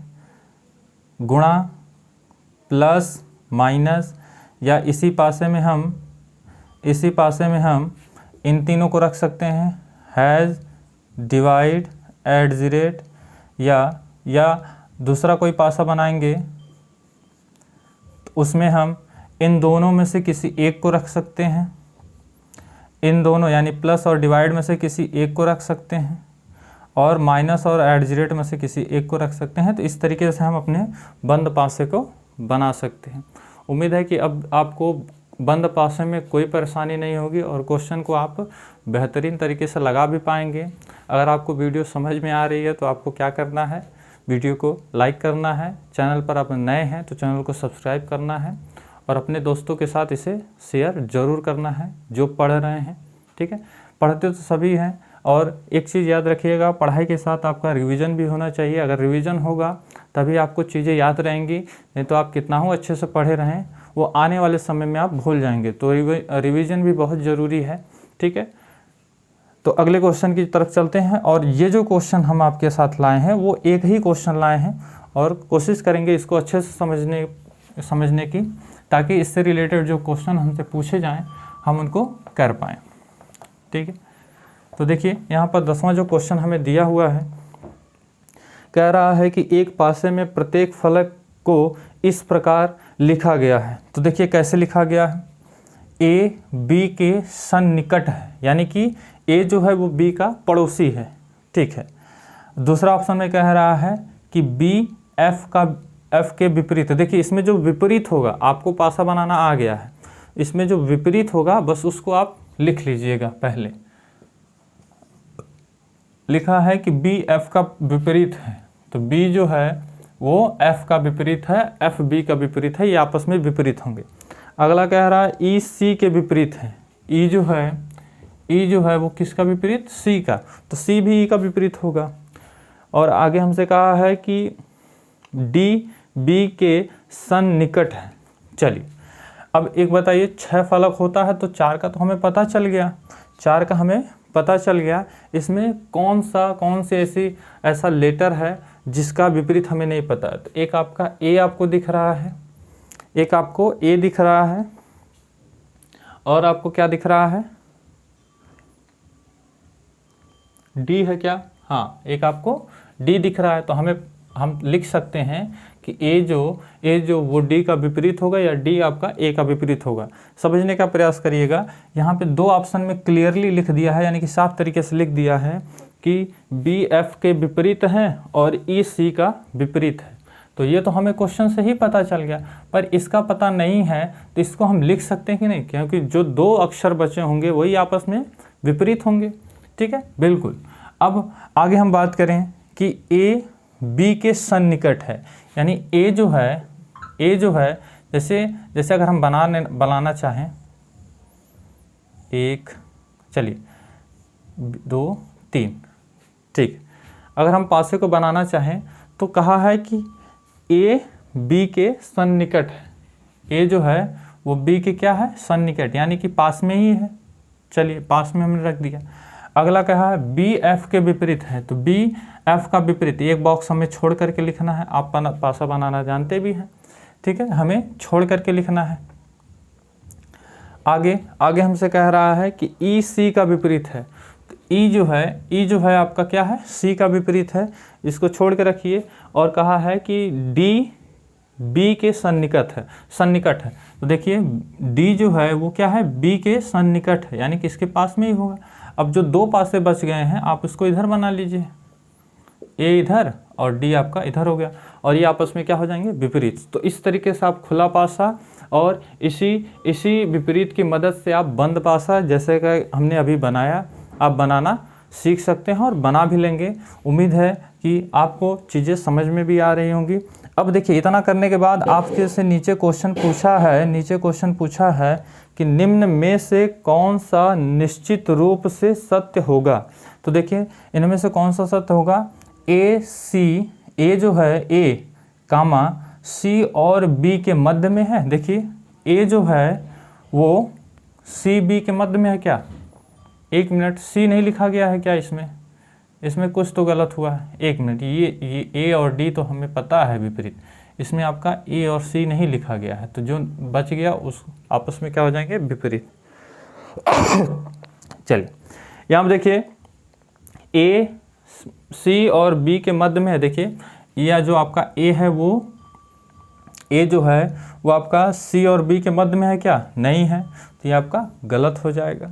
गुणा, प्लस, माइनस, या इसी पासे में हम इन तीनों को रख सकते हैं, हैज़, डिवाइड, एडजिरेट, या दूसरा कोई पासा बनाएंगे तो उसमें हम इन दोनों में से किसी एक को रख सकते हैं, इन दोनों यानी प्लस और डिवाइड में से किसी एक को रख सकते हैं, और माइनस और एडजिरेट में से किसी एक को रख सकते हैं। तो इस तरीके से हम अपने बंद पासे को बना सकते हैं। उम्मीद है कि अब आपको बंद पासे में कोई परेशानी नहीं होगी और क्वेश्चन को आप बेहतरीन तरीके से लगा भी पाएंगे। अगर आपको वीडियो समझ में आ रही है तो आपको क्या करना है, वीडियो को लाइक करना है, चैनल पर आप नए हैं तो चैनल को सब्सक्राइब करना है, और अपने दोस्तों के साथ इसे शेयर ज़रूर करना है जो पढ़ रहे हैं, ठीक है। पढ़ते तो सभी हैं, और एक चीज़ याद रखिएगा, पढ़ाई के साथ आपका रिवीजन भी होना चाहिए। अगर रिवीजन होगा तभी आपको चीज़ें याद रहेंगी, नहीं तो आप कितना हो अच्छे से पढ़े रहें, वो आने वाले समय में आप भूल जाएंगे। तो रिवीजन भी बहुत ज़रूरी है, ठीक है। तो अगले क्वेश्चन की तरफ चलते हैं, और ये जो क्वेश्चन हम आपके साथ लाए हैं वो एक ही क्वेश्चन लाए हैं, और कोशिश करेंगे इसको अच्छे से समझने की, ताकि इससे रिलेटेड जो क्वेश्चन हमसे पूछे जाएं हम उनको कर पाएँ, ठीक है। तो देखिए यहाँ पर 10वां जो क्वेश्चन हमें दिया हुआ है, कह रहा है कि एक पासे में प्रत्येक फलक को इस प्रकार लिखा गया है। तो देखिए कैसे लिखा गया है, ए बी के सन्निकट है, यानी कि ए जो है वो बी का पड़ोसी है, ठीक है। दूसरा ऑप्शन में कह रहा है कि बी एफ के विपरीत। देखिए इसमें जो विपरीत होगा, आपको पासा बनाना आ गया है, इसमें जो विपरीत होगा बस उसको आप लिख लीजिएगा। पहले लिखा है कि बी एफ का विपरीत है, तो बी जो है वो एफ का विपरीत है, एफ बी का विपरीत है, ये आपस में विपरीत होंगे। अगला कह रहा है ई सी के विपरीत है, ई जो है वो किसका विपरीत, सी का, तो सी भी ई का विपरीत होगा। और आगे हमसे कहा है कि डी बी के सन्निकट है। चलिए अब एक बताइए, 6 फलक होता है तो 4 का तो हमें पता चल गया, 4 का हमें पता चल गया। इसमें कौन से ऐसा लेटर है जिसका विपरीत हमें नहीं पता है। तो एक आपका ए आपको दिख रहा है, एक आपको ए दिख रहा है, और आपको क्या दिख रहा है, डी है क्या, हाँ एक आपको डी दिख रहा है। तो हमें हम लिख सकते हैं कि ए जो वो डी का विपरीत होगा या डी आपका ए का विपरीत होगा। समझने का प्रयास करिएगा। यहाँ पे दो ऑप्शन में क्लियरली लिख दिया है, यानी कि साफ तरीके से लिख दिया है कि बी एफ के विपरीत हैं और ई सी का विपरीत है। तो ये तो हमें क्वेश्चन से ही पता चल गया, पर इसका पता नहीं है तो इसको हम लिख सकते हैं कि नहीं, क्योंकि जो दो अक्षर बचे होंगे वही आपस में विपरीत होंगे। ठीक है, बिल्कुल। अब आगे हम बात करें कि ए बी के सन्निकट है, यानी ए जो है जैसे अगर हम बनाना चाहें, एक, चलिए 2 3, ठीक। अगर हम पासे को बनाना चाहें तो कहा है कि ए बी के सन्निकट है। ए जो है वो बी के क्या है, सन्निकट, यानी कि पास में ही है। चलिए पास में हमने रख दिया। अगला कहा है बी एफ के विपरीत है, तो बी एफ का विपरीत एक बॉक्स हमें छोड़ करके लिखना है। आप पासा बनाना जानते भी हैं, ठीक है, हमें छोड़ करके लिखना है। आगे हमसे कह रहा है कि ई सी का विपरीत है, तो ई जो है आपका क्या है, सी का विपरीत है, इसको छोड़ के रखिए। और कहा है कि डी बी के सन्निकट है, तो देखिए डी जो है वो क्या है, बी के सन्निकट है, यानी कि इसके पास में ही होगा। अब जो दो पासे बच गए हैं आप उसको इधर बना लीजिए, ए इधर और डी आपका इधर हो गया, और ये आपस में क्या हो जाएंगे, विपरीत। तो इस तरीके से आप खुला पासा और इसी विपरीत की मदद से आप बंद पासा, जैसे कि हमने अभी बनाया, आप बनाना सीख सकते हैं और बना भी लेंगे। उम्मीद है कि आपको चीज़ें समझ में भी आ रही होंगी। अब देखिए इतना करने के बाद आपके से नीचे क्वेश्चन पूछा है कि निम्न में से कौन सा निश्चित रूप से सत्य होगा। तो देखिए इनमें से कौन सा सत्य होगा, ए जो है ए कामा सी और बी के मध्य में है। देखिए ए जो है वो सी बी के मध्य में है क्या, एक मिनट, सी नहीं लिखा गया है क्या, इसमें कुछ तो गलत हुआ है। एक मिनट, ये ए और डी तो हमें पता है विपरीत, इसमें आपका ए और सी नहीं लिखा गया है, तो जो बच गया उस आपस में क्या हो जाएंगे, विपरीत। चलिए यहाँ देखिए ए सी और बी के मध्य में है। देखिए यह जो आपका ए है वो ए जो है वो आपका सी और बी के मध्य में है क्या, नहीं है, तो ये आपका गलत हो जाएगा।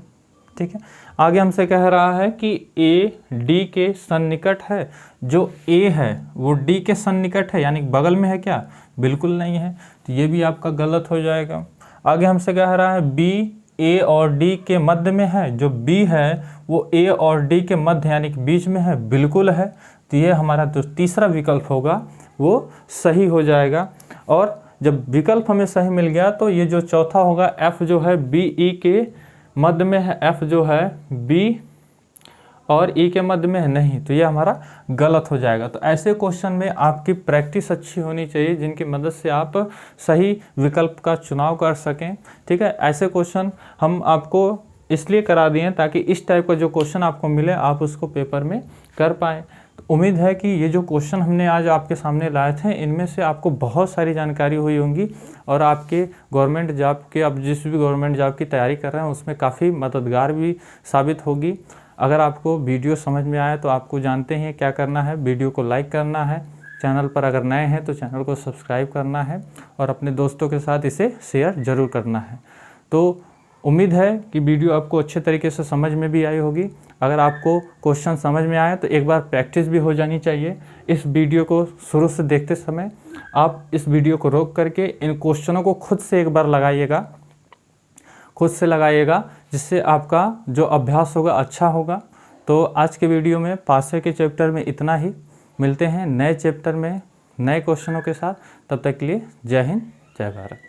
ठीक है, आगे हमसे कह रहा है कि ए डी के सन्निकट है। जो ए है वो डी के सन्निकट है, यानी बगल में है क्या, बिल्कुल नहीं है, तो ये भी आपका गलत हो जाएगा। आगे हमसे कह रहा है बी ए और डी के मध्य में है। जो बी है वो ए और डी के मध्य यानी कि बीच में है, बिल्कुल है, तो ये हमारा जो तीसरा विकल्प होगा वो सही हो जाएगा। और जब विकल्प हमें सही मिल गया तो ये जो चौथा होगा एफ जो है बी ई के मध्य में है, एफ जो है बी और ई के मध्य में है, नहीं, तो ये हमारा गलत हो जाएगा। तो ऐसे क्वेश्चन में आपकी प्रैक्टिस अच्छी होनी चाहिए जिनकी मदद से आप सही विकल्प का चुनाव कर सकें। ठीक है, ऐसे क्वेश्चन हम आपको इसलिए करा दिए ताकि इस टाइप का जो क्वेश्चन आपको मिले आप उसको पेपर में कर पाएँ। तो उम्मीद है कि ये जो क्वेश्चन हमने आज आपके सामने लाए थे इनमें से आपको बहुत सारी जानकारी हुई होंगी और आपके गवर्नमेंट जॉब के, आप जिस भी गवर्नमेंट जॉब की तैयारी कर रहे हैं उसमें काफ़ी मददगार भी साबित होगी। अगर आपको वीडियो समझ में आए तो आपको जानते हैं क्या करना है, वीडियो को लाइक करना है, चैनल पर अगर नए हैं तो चैनल को सब्सक्राइब करना है और अपने दोस्तों के साथ इसे शेयर ज़रूर करना है। तो उम्मीद है कि वीडियो आपको अच्छे तरीके से समझ में भी आई होगी। अगर आपको क्वेश्चन समझ में आए तो एक बार प्रैक्टिस भी हो जानी चाहिए। इस वीडियो को शुरू से देखते समय आप इस वीडियो को रोक करके इन क्वेश्चनों को खुद से एक बार लगाइएगा, जिससे आपका जो अभ्यास होगा अच्छा होगा। तो आज के वीडियो में पासे के चैप्टर में इतना ही। मिलते हैं नए चैप्टर में नए क्वेश्चनों के साथ, तब तक के लिए जय हिंद जय भारत।